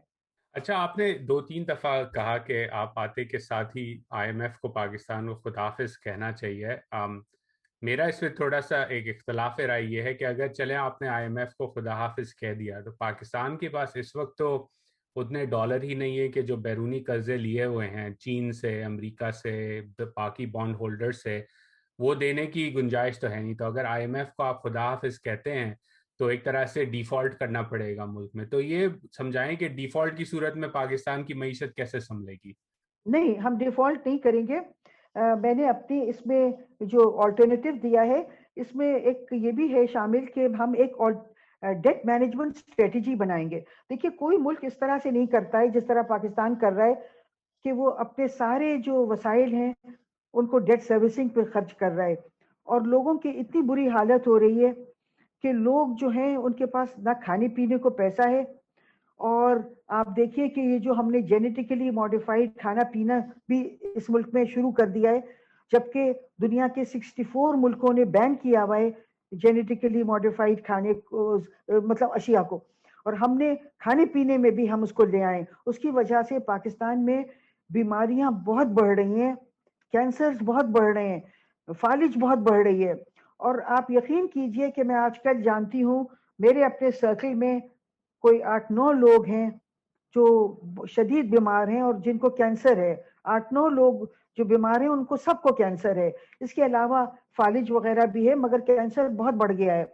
اچھا، آپ نے 2-3 دفعہ کہا کہ آپ آتے کے ساتھ ہی آئی ایم ایف کو پاکستان کو خداحافظ کہنا چاہیے. میرا اس میں تھوڑا سا ایک اختلاف رائے یہ ہے کہ اگر چلیں آپ نے آئی ایم ایف کو خدا حافظ کہہ دیا تو پاکستان کے پاس اس وقت تو اتنے ڈالر ہی نہیں ہے کہ جو بیرونی قرضے لیے ہوئے ہیں چین سے، امریکہ سے، باقی بانڈ ہولڈر سے، وہ دینے کی گنجائش تو ہے نہیں. تو اگر آئی ایم ایف کو آپ خدا حافظ کہتے ہیں تو ایک طرح سے ڈیفالٹ کرنا پڑے گا ملک میں. تو یہ سمجھائیں کہ ڈیفالٹ کی صورت میں پاکستان کی معیشت کیسے سنبھلے گی؟ نہیں، ہم ڈیفالٹ نہیں کریں گے. میں نے اپنی اس میں جو آلٹرنیٹو دیا ہے اس میں ایک یہ بھی ہے شامل کہ ہم ایک ڈیٹ مینجمنٹ اسٹریٹجی بنائیں گے. دیکھیے کوئی ملک اس طرح سے نہیں کرتا ہے جس طرح پاکستان کر رہا ہے کہ وہ اپنے سارے جو وسائل ہیں ان کو ڈیٹ سروسنگ پہ خرچ کر رہا ہے، اور لوگوں کی اتنی بری حالت ہو رہی ہے کہ لوگ جو ہیں ان کے پاس نہ کھانے پینے کو پیسہ ہے. اور آپ دیکھیے کہ یہ جو ہم نے جینیٹیکلی ماڈیفائڈ کھانا پینا بھی اس ملک میں شروع کر دیا ہے، جبکہ دنیا کے 64 ملکوں نے بین کیا ہوا ہے جینیٹیکلی ماڈیفائڈ کھانے کو، مطلب اشیاء کو، اور ہم نے کھانے پینے میں بھی ہم اس کو لے آئے. اس کی وجہ سے پاکستان میں بیماریاں بہت بڑھ رہی ہیں، کینسرز بہت بڑھ رہے ہیں، فالج بہت بڑھ رہی ہے. اور آپ یقین کیجئے کہ میں آج کل جانتی ہوں میرے اپنے سرکل میں کوئی 8-9 لوگ ہیں جو شدید بیمار ہیں اور جن کو کینسر ہے. 8-9 لوگ جو بیمار ہیں ان کو سب کو کینسر ہے. اس کے علاوہ فالج وغیرہ بھی ہے مگر کینسر بہت بڑھ گیا ہے.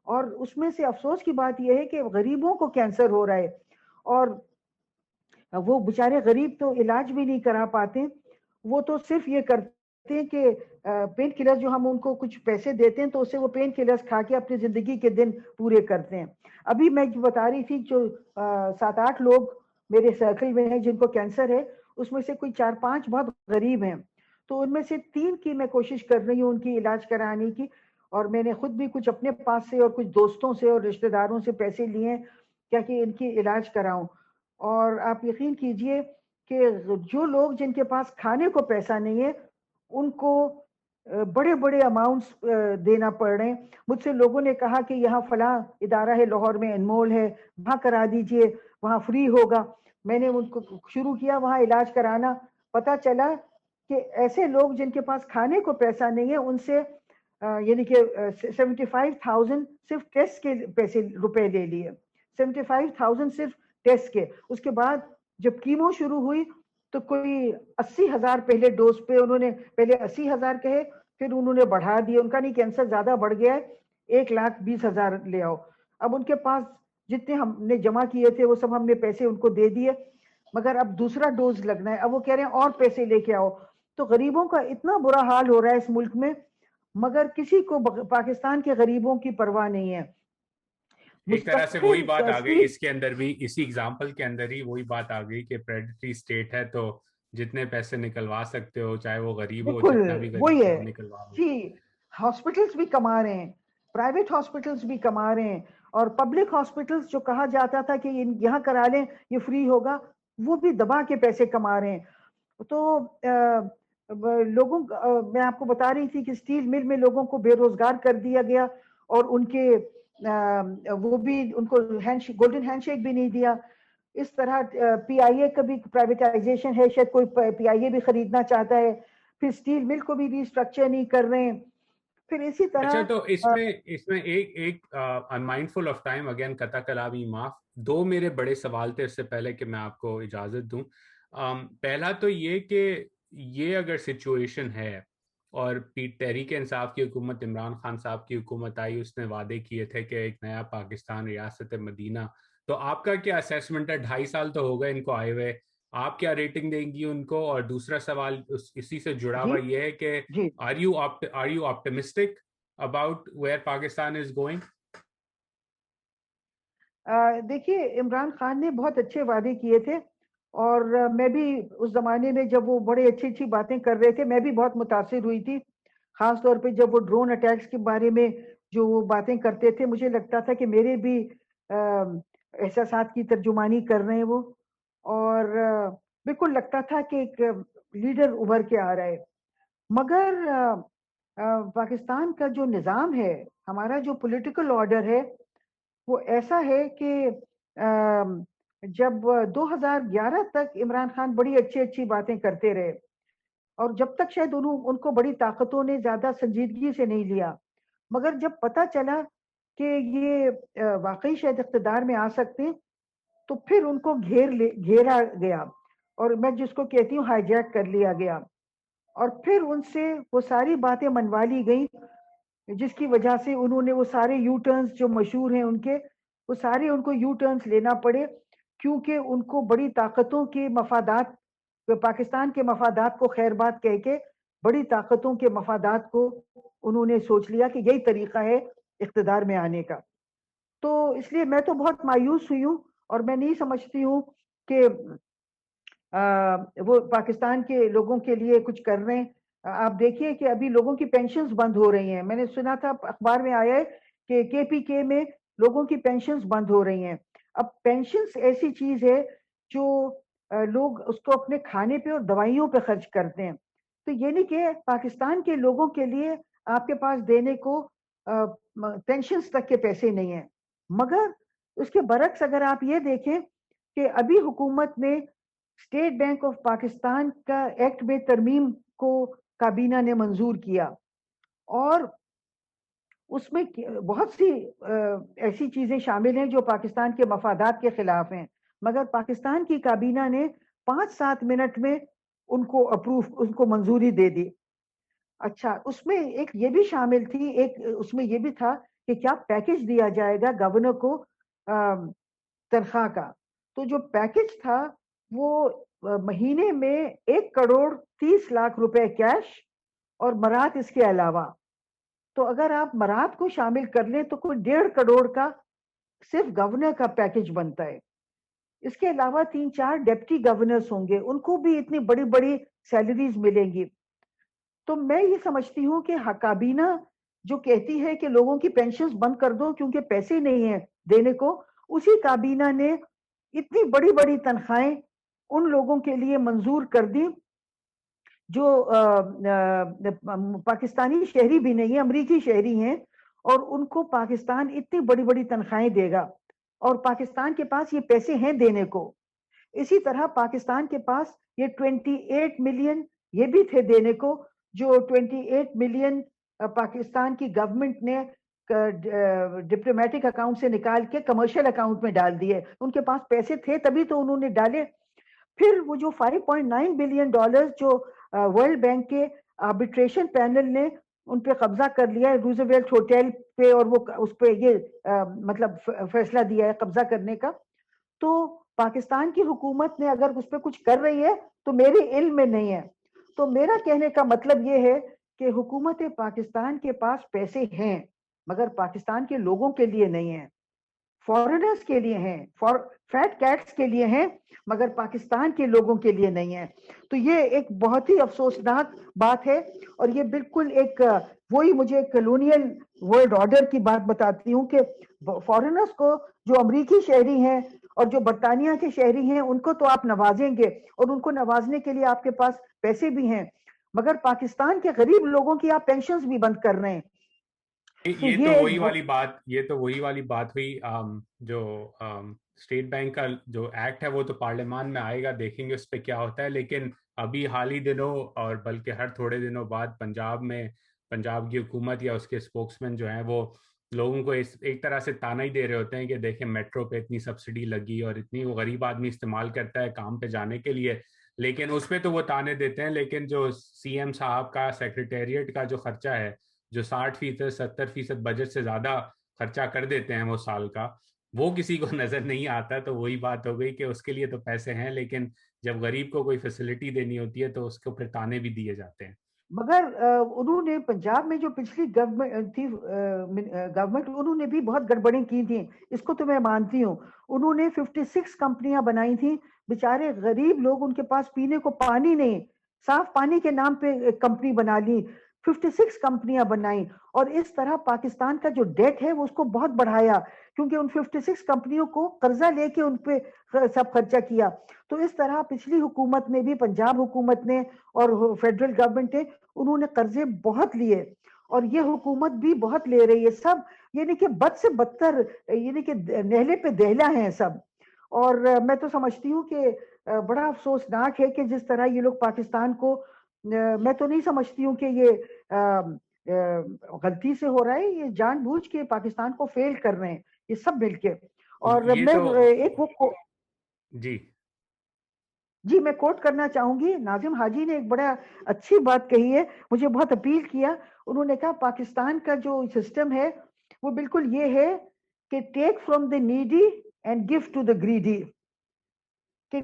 اور اس میں سے افسوس کی بات یہ ہے کہ غریبوں کو کینسر ہو رہا ہے اور وہ بیچارے غریب تو علاج بھی نہیں کرا پاتے. وہ تو صرف یہ کرتے ہیں کہ پین کلر جو ہم ان کو کچھ پیسے دیتے ہیں تو اسے وہ پین کلرز کھا کے اپنی زندگی کے دن پورے کرتے ہیں. ابھی میں بتا رہی تھی جو 7-8 لوگ میرے سرکل میں ہیں جن کو کینسر ہے اس میں سے کوئی 4-5 بہت غریب ہیں. تو ان میں سے 3 کی میں کوشش کر رہی ہوں ان کی علاج کرانے کی. اور میں نے خود بھی کچھ اپنے پاس سے اور کچھ دوستوں سے اور رشتہ داروں سے پیسے لیے ہیں کیا کہ ان کی علاج کراؤں. اور آپ یقین کیجئے کہ جو لوگ جن کے پاس کھانے کو پیسہ نہیں ہے ان کو بڑے بڑے اماؤنٹس دینا پڑ رہے ہیں. مجھ سے لوگوں نے کہا کہ یہاں فلاں ادارہ ہے لاہور میں انمول ہے وہاں کرا دیجئے وہاں فری ہوگا. میں نے ان کو شروع کیا وہاں علاج کرانا. پتا چلا کہ ایسے لوگ جن کے پاس کھانے کو پیسہ نہیں ہے ان سے یعنی کہ 75,000 صرف ٹیسٹ کے پیسے روپے لے لیے. 75,000 صرف ٹیسٹ کے. اس کے بعد جب کیمو شروع ہوئی تو کوئی 80,000 پہلے ڈوز پہ انہوں نے پہلے 80,000 کہے پھر انہوں نے بڑھا دیے. ان کا نہیں کینسر زیادہ بڑھ گیا ہے 1,20,000 لے آؤ. اب ان کے پاس جتنے ہم نے جمع کیے تھے وہ سب ہم نے پیسے ان کو دے دیے مگر اب دوسرا ڈوز لگنا ہے. اب وہ کہہ رہے ہیں اور پیسے لے کے آؤ. تو غریبوں کا اتنا برا حال ہو رہا ہے اس ملک میں مگر کسی کو پاکستان کے غریبوں کی پرواہ نہیں ہے. ایک طرح سے وہی مستقل بات آ گئی اسٹریٹ اس کے اندر بھی, اسی اگزامپل کے اندر ہی وہی بات آ گئی کہ پریڈیٹری اسٹیٹ ہے تو جتنے پیسے نکلوا سکتے ہو چاہے وہ غریب ہو بالکل جتنا بھی غریب وہی ہو ہے نکلوا لو. جی. ہاسپٹلس بھی کما رہے ہیں پرائیویٹ ہاسپٹلس بھی کما رہے ہیں اور پبلک ہاسپٹلس جو کہا جاتا تھا کہ یہاں کرا لیں یہ فری ہوگا وہ بھی دبا کے پیسے کما رہے ہیں. تو لوگوں میں آپ کو بتا رہی تھی کہ اسٹیل مل میں لوگوں کو بے روزگار کر دیا گیا اور ان کے وہ بھی ان کو گولڈن ہینڈ شیک بھی نہیں دیا. اس طرح پی آئی اے کا بھی پرائیویٹائزیشن ہے شاید کوئی پی آئی اے بھی خریدنا چاہتا ہے. پھر اسٹیل مل کو بھی ریسٹرکچر نہیں کر رہے ہیں. پھر اسی اچھا طرح تو اس میں ایک مائنڈفل آف ٹائم اگین قطع کلامی معاف, 2 میرے بڑے سوال تھے اس سے پہلے کہ میں آپ کو اجازت دوں. پہلا تو یہ کہ یہ اگر سچویشن ہے اور تحریک انصاف کی حکومت عمران خان صاحب کی حکومت آئی اس نے وعدے کیے تھے کہ ایک نیا پاکستان ریاست مدینہ, تو آپ کا کیا اسیسمنٹ ہے؟ 2.5 سال تو ہو گئے ان کو آئے ہوئے, آپ کیا ریٹنگ دیں گی ان کو؟ اور دوسرا سوال اسی سے جڑا جی ہوا یہ ہے کہ جی are you optimistic about where Pakistan is going? دیکھیے عمران خان نے بہت اچھے وعدے کیے تھے اور میں بھی اس زمانے میں جب وہ بڑے اچھی اچھی باتیں کر رہے تھے میں بھی بہت متاثر ہوئی تھی. خاص طور پہ جب وہ ڈرون اٹیکس کے بارے میں جو وہ باتیں کرتے تھے مجھے لگتا تھا کہ میرے بھی احساسات کی ترجمانی کر رہے ہیں وہ. اور بالکل لگتا تھا کہ ایک لیڈر ابھر کے آ رہا ہے. مگر پاکستان کا جو نظام ہے ہمارا جو پولیٹیکل آرڈر ہے وہ ایسا ہے کہ جب 2011 تک عمران خان بڑی اچھی اچھی باتیں کرتے رہے اور جب تک شاید ان کو بڑی طاقتوں نے زیادہ سنجیدگی سے نہیں لیا مگر جب پتا چلا کہ یہ واقعی شاید اقتدار میں آ سکتے تو پھر ان کو گھیرا گیا اور میں جس کو کہتی ہوں ہائی جیک کر لیا گیا اور پھر ان سے وہ ساری باتیں منوا لی گئی جس کی وجہ سے انہوں نے وہ سارے یو ٹرنز جو مشہور ہیں ان کے وہ سارے ان کو یو ٹرنز لینا پڑے کیونکہ ان کو بڑی طاقتوں کے مفادات پاکستان کے مفادات کو خیر بات کہہ کے بڑی طاقتوں کے مفادات کو انہوں نے سوچ لیا کہ یہی طریقہ ہے اقتدار میں آنے کا. تو اس لیے میں تو بہت مایوس ہوئی ہوں اور میں نہیں سمجھتی ہوں کہ وہ پاکستان کے لوگوں کے لیے کچھ کر رہے ہیں. آپ دیکھیے کہ ابھی لوگوں کی پینشنز بند ہو رہی ہیں. میں نے سنا تھا اخبار میں آیا ہے کہ کے پی کے میں لوگوں کی پینشنز بند ہو رہی ہیں. اب پینشنز ایسی چیز ہے جو لوگ اس کو اپنے کھانے پہ اور دوائیوں پہ خرچ کرتے ہیں. تو یہ نہیں کہ پاکستان کے لوگوں کے لیے آپ کے پاس دینے کو پینشنز تک کے پیسے نہیں ہیں. مگر اس کے برعکس اگر آپ یہ دیکھیں کہ ابھی حکومت نے اسٹیٹ بینک آف پاکستان کا ایکٹ میں ترمیم کو کابینہ نے منظور کیا اور اس میں بہت سی ایسی چیزیں شامل ہیں جو پاکستان کے مفادات کے خلاف ہیں. مگر پاکستان کی کابینہ نے 5-7 منٹ میں ان کو منظوری دے دی. اچھا, اس میں ایک یہ بھی شامل تھی, ایک اس میں یہ بھی تھا کہ کیا پیکج دیا جائے گا گورنر کو تنخواہ کا. تو جو پیکج تھا وہ مہینے میں 1,30,00,000 روپے کیش اور مراد اس کے علاوہ. تو اگر آپ مراد کو شامل کر لیں تو کوئی 1.5 کروڑ کا صرف گورنر کا پیکج بنتا ہے. اس کے علاوہ 3-4 ڈپٹی گورنرز ہوں گے, ان کو بھی اتنی بڑی بڑی سیلریز ملیں گی. تو میں یہ سمجھتی ہوں کہ کابینہ جو کہتی ہے کہ لوگوں کی پینشنز بند کر دو کیونکہ پیسے نہیں ہیں دینے کو, اسی کابینہ نے اتنی بڑی بڑی تنخواہیں ان لوگوں کے لیے منظور کر دی جو پاکستانی شہری بھی نہیں ہیں, امریکی شہری ہیں, اور ان کو پاکستان اتنی بڑی بڑی تنخواہیں دے گا اور پاکستان کے پاس یہ پیسے ہیں دینے کو. اسی طرح پاکستان کے پاس یہ 28 ملین یہ بھی تھے دینے کو, جو 28 ملین پاکستان کی گورنمنٹ نے ڈپلومیٹک اکاؤنٹ سے نکال کے کمرشل اکاؤنٹ میں ڈال دیے. ان کے پاس پیسے تھے تبھی تو انہوں نے ڈالے. پھر وہ جو $5.9 بلین جو ورلڈ بینک کے آربیٹریشن پینل نے ان پہ قبضہ کر لیا ہے, روزویلٹ ہوٹل پہ, اور وہ اس پہ یہ مطلب فیصلہ دیا ہے قبضہ کرنے کا. تو پاکستان کی حکومت نے اگر اس پہ کچھ کر رہی ہے تو میرے علم میں نہیں ہے. تو میرا کہنے کا مطلب یہ ہے کہ حکومت پاکستان کے پاس پیسے ہیں مگر پاکستان کے لوگوں کے لیے نہیں ہیں, فارنرز کے لیے ہیں, فیٹ کیٹس کے لیے ہیں, مگر پاکستان کے لوگوں کے لیے نہیں ہے. تو یہ ایک بہت ہی افسوسناک بات ہے, اور یہ بالکل ایک وہی مجھے کلونیل ورلڈ آرڈر کی بات بتاتی ہوں کہ فارنرز کو, جو امریکی شہری ہیں اور جو برطانیہ کے شہری ہیں, ان کو تو آپ نوازیں گے اور ان کو نوازنے کے لیے آپ کے پاس پیسے بھی ہیں, مگر پاکستان کے غریب لوگوں کی آپ پینشنز بھی بند کر رہے ہیں. یہ تو وہی والی بات ہوئی. جو اسٹیٹ بینک کا جو ایکٹ ہے وہ تو پارلیمان میں آئے گا, دیکھیں گے اس پہ کیا ہوتا ہے. لیکن ابھی حال ہی دنوں اور بلکہ ہر تھوڑے دنوں بعد پنجاب کی حکومت یا اس کے اسپوکس مین جو ہیں وہ لوگوں کو ایک طرح سے تانا ہی دے رہے ہوتے ہیں کہ دیکھیں میٹرو پہ اتنی سبسڈی لگی اور اتنی وہ غریب آدمی استعمال کرتا ہے کام پہ جانے کے لیے, لیکن اس پہ تو وہ تانے دیتے ہیں. لیکن جو سی ایم صاحب کا سیکریٹریٹ کا جو خرچہ ہے, جو 60%, 70% بجٹ سے زیادہ خرچہ کر دیتے ہیں وہ سال کا, وہ کسی کو نظر نہیں آتا. تو وہی بات ہو گئی کہ اس کے لیے تو پیسے ہیں, لیکن جب غریب کو کوئی فیسلٹی دینی ہوتی ہے تو اس کے اوپر تانے بھی دیے جاتے ہیں. مگر انہوں نے پنجاب میں جو پچھلی گورنمنٹ تھی, انہوں نے بھی بہت گڑبڑیں کی تھیں, اس کو تو میں مانتی ہوں. انہوں نے 56 کمپنیاں بنائی تھیں, بیچارے غریب لوگ, ان کے پاس پینے کو پانی نہیں, صاف پانی کے نام پہ ایک کمپنی بنا لی, 56 کمپنیاں بنائیں, اور اس طرح پاکستان کا جو ڈیٹ ہے وہ اس کو بہت بڑھایا, کیونکہ ان 56 کمپنیوں کو قرضہ لے کے ان پہ سب خرچہ کیا. تو اس طرح پچھلی حکومت نے بھی, پنجاب حکومت نے اور فیڈرل گورنمنٹ نے, انہوں نے قرضے بہت لیے, اور یہ حکومت بھی بہت لے رہی ہے. سب یعنی کہ بد سے بدتر, یعنی کہ نہلے پہ دہلا ہیں سب. اور میں تو سمجھتی ہوں کہ بڑا افسوسناک ہے کہ جس طرح یہ لوگ پاکستان کو, میں تو نہیں سمجھتی ہوں کہ یہ غلطی سے ہو رہا ہے, یہ جان بوجھ کے پاکستان کو فیل کر رہے ہیں یہ سب مل کے. اور یہ میں تو ایک وہ جی میں کوٹ کرنا چاہوں گی, ناظم حاجی نے ایک بڑا اچھی بات کہی ہے, مجھے بہت اپیل کیا. انہوں نے کہا پاکستان کا جو سسٹم ہے وہ بالکل یہ ہے کہ take from the needy and give to the greedy, کہ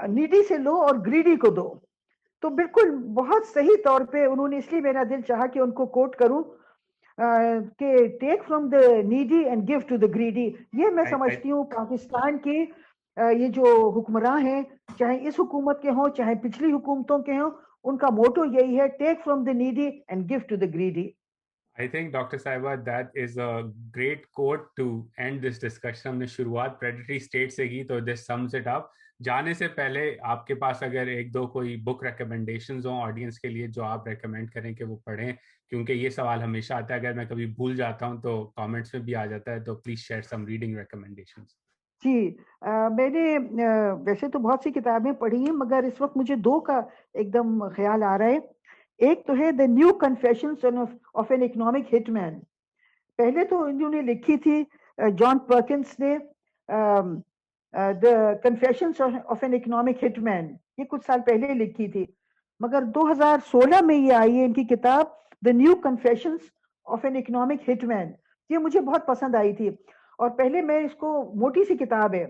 نیڈی سے لو اور گریڈی کو دو. تو بالکل بہت صحیح طور پہ انہوں نے, اس لیے میرا دل چاہا کہ ان کو کوٹ کروں کہ take from the needy and give to the greedy. یہ میں سمجھتی ہوں پاکستان کی یہ جو حکمراں ہیں, چاہے اس حکومت کے ہوں چاہے پچھلی حکومتوں کے ہوں, ان کا موٹو یہی ہے, take from the needy and give to the greedy. I think Dr. Saiba, that is a great quote to end this discussion. ہم نے شروعات predatory state سے کی, تو this sums it up. جانے سے پہلے آپ کے پاس اگر ایک دو کوئی بک ریکمنڈیشنز ہوں آڈینس کے لیے جو آپ ریکمینڈ کریں کہ وہ پڑھیں, کیونکہ یہ سوال ہمیشہ آتا ہے, اگر میں کبھی بھول جاتا ہوں تو کامنٹس میں بھی آ جاتا ہے, تو please share some reading recommendations. جی میں نے ویسے تو بہت سی کتابیں پڑھی ہیں, مگر اس وقت مجھے دو کا ایک دم خیال آ رہا ہے. ایک تو ہے the new confessions of an economic hit man. پہلے تو انہوں نے لکھی تھی جان پرکنس نے, The Confessions of an Economic Hitman, یہ کچھ سال پہلے لکھی تھی, مگر 2016 میں یہ آئی ہے ان کی کتاب The New Confessions of an Economic Hitman. یہ مجھے بہت پسند آئی تھی, اور پہلے میں اس کو, موٹی سی کتاب ہے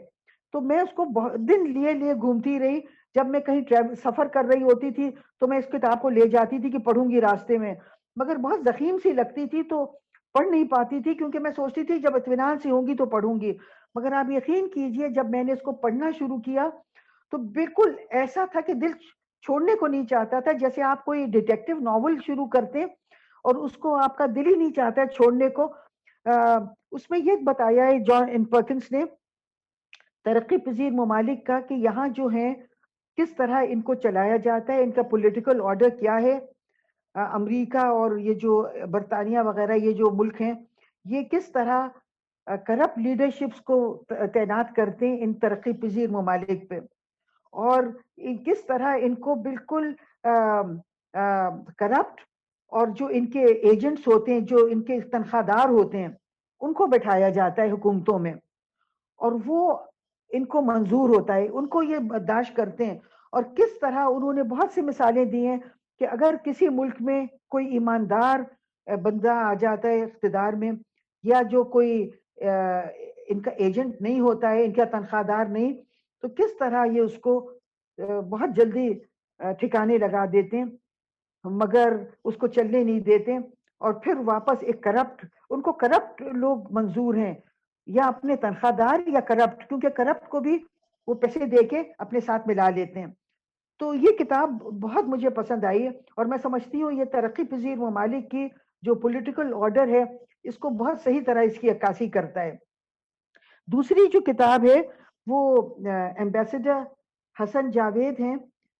تو میں اس کو بہت دن لیے گھومتی رہی. جب میں کہیں سفر کر رہی ہوتی تھی تو میں اس کتاب کو لے جاتی تھی کہ پڑھوں گی راستے میں, مگر بہت زخیم سی لگتی تھی تو پڑھ نہیں پاتی تھی, کیونکہ میں سوچتی تھی جب اطمینان سے ہوں گی تو پڑھوں گی. مگر آپ یقین کیجئے جب میں نے اس کو پڑھنا شروع کیا تو بالکل ایسا تھا کہ دل چھوڑنے کو نہیں چاہتا تھا, جیسے آپ کوئی ڈیٹیکٹیو ناول شروع کرتے اور اس کو آپ کا دل ہی نہیں چاہتا ہے چھوڑنے کو. اس میں یہ بتایا ہے جان ان پرکنس نے ترقی پذیر ممالک کا کہ یہاں جو ہیں کس طرح ان کو چلایا جاتا ہے, ان کا پولیٹیکل آرڈر کیا ہے. امریکہ اور یہ جو برطانیہ وغیرہ یہ جو ملک ہیں یہ کس طرح کرپٹ لیڈرشپس کو تعینات کرتے ہیں ان ترقی پذیر ممالک پہ, اور کس طرح ان کو بالکل کرپٹ اور جو ان کے ایجنٹس ہوتے ہیں, جو ان کے تنخواہ دار ہوتے ہیں, ان کو بٹھایا جاتا ہے حکومتوں میں, اور وہ ان کو منظور ہوتا ہے, ان کو یہ برداشت کرتے ہیں. اور کس طرح انہوں نے بہت سی مثالیں دی ہیں کہ اگر کسی ملک میں کوئی ایماندار بندہ آ جاتا ہے اقتدار میں, یا جو کوئی ان کا ایجنٹ نہیں ہوتا ہے, ان کا تنخواہ دار نہیں, تو کس طرح یہ اس کو بہت جلدی ٹھکانے لگا دیتے ہیں, مگر اس کو چلنے نہیں دیتے, اور پھر واپس ایک کرپٹ, ان کو کرپٹ لوگ منظور ہیں, یا اپنے تنخواہ دار یا کرپٹ, کیونکہ کرپٹ کو بھی وہ پیسے دے کے اپنے ساتھ ملا لیتے ہیں. تو یہ کتاب بہت مجھے پسند آئی, اور میں سمجھتی ہوں یہ ترقی پذیر ممالک کی جو پولیٹیکل آرڈر ہے اس کو بہت صحیح طرح اس کی عکاسی کرتا ہے. دوسری جو کتاب ہے وہ ایمبیسڈر حسن جاوید ہیں,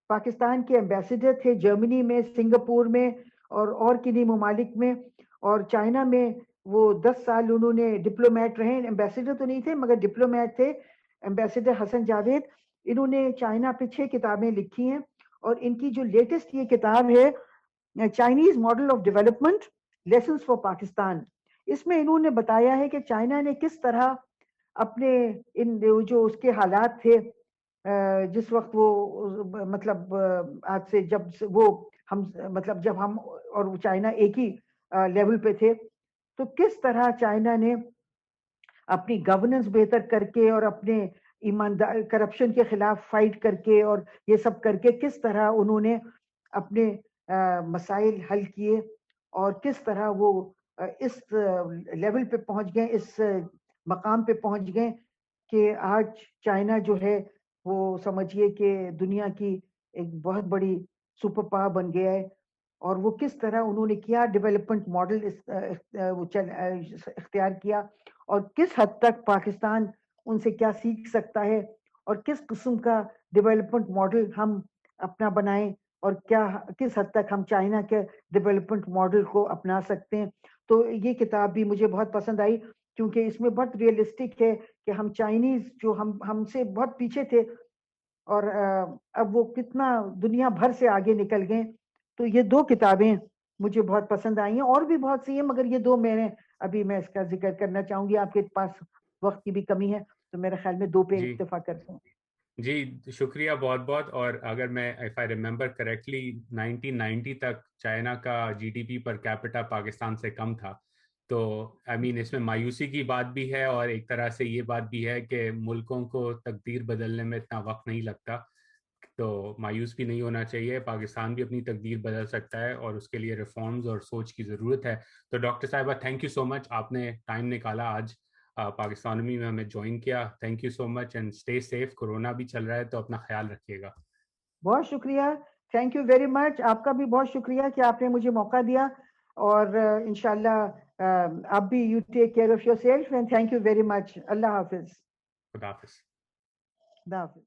پاکستان کے ایمبیسڈر تھے جرمنی میں, سنگاپور میں, اور کنی ممالک میں, اور چائنا میں وہ 10 سال انہوں نے ڈپلومیٹ رہے, ایمبیسڈر تو نہیں تھے مگر ڈپلومیٹ تھے. ایمبیسڈر حسن جاوید, انہوں نے چائنا پہ 6 کتابیں لکھی ہیں, اور ان کی جو لیٹسٹ یہ کتاب ہے Chinese model of development lessons for Pakistan, اس میں انہوں نے بتایا ہے کہ چائنا نے کس طرح اپنے ان جو اس کے حالات تھے جس وقت وہ مطلب آج سے جب وہ ہم مطلب جب ہم اور چائنا ایک ہی لیول پہ تھے, تو کس طرح چائنا نے اپنی گورننس بہتر کر کے اور اپنے ایماندار کرپشن کے خلاف فائٹ کر کے اور یہ سب کر کے کس طرح انہوں نے اپنے مسائل حل کیے, اور کس طرح وہ اس لیول پہ پہنچ گئے, اس مقام پہ پہنچ گئے کہ آج چائنا جو ہے وہ سمجھیے کہ دنیا کی ایک بہت بڑی سپر پاور بن گیا ہے. اور وہ کس طرح انہوں نے کیا ڈیولپمنٹ ماڈل اختیار کیا, اور کس حد تک پاکستان ان سے کیا سیکھ سکتا ہے, اور کس قسم کا ڈیولپمنٹ ماڈل ہم اپنا بنائیں, اور کیا کس حد تک ہم چائنا کے ڈیولپمنٹ ماڈل کو اپنا سکتے ہیں. تو یہ کتاب بھی مجھے بہت پسند آئی, کیونکہ اس میں بہت ریئلسٹک ہے کہ ہم چائنیز جو ہم سے بہت پیچھے تھے, اور اب وہ کتنا دنیا بھر سے آگے نکل گئے. تو یہ 2 کتابیں مجھے بہت پسند آئی ہیں, اور بھی بہت سی ہیں مگر یہ 2 میں اس کا ذکر کرنا چاہوں گی. آپ کے پاس وقت کی بھی کمی ہے تو میرے خیال میں 2 پہ جی اکتفا کرتے ہیں. جی شکریہ بہت بہت. اور اگر میں اف آئی ریمبر کریکٹلی 1990 تک چائنا کا G D P per capita Pakistan سے کم تھا. تو اس میں مایوسی کی بات بھی ہے, اور ایک طرح سے یہ بات بھی ہے کہ ملکوں کو تقدیر بدلنے میں اتنا وقت نہیں لگتا, تو مایوس بھی نہیں ہونا چاہیے. پاکستان بھی اپنی تقدیر بدل سکتا ہے, اور اس کے لیے ریفارمز اور سوچ کی ضرورت ہے. تو ڈاکٹر صاحبہ تھینک یو سو مچ, آپ نے ٹائم نکالا آج پاکستانومی میں ہمیں جوائن کیا. Thank you so much and stay safe. Corona بھی چل رہا ہے تو اپنا خیال رکھیے گا. بہت شکریہ, تھینک یو ویری مچ. آپ کا بھی بہت شکریہ کہ آپ نے مجھے موقع دیا, اور انشاءاللہ آپ بھی you take care of yourself, and thank you very much. Allah حافظ. خدا حافظ. خدا حافظ.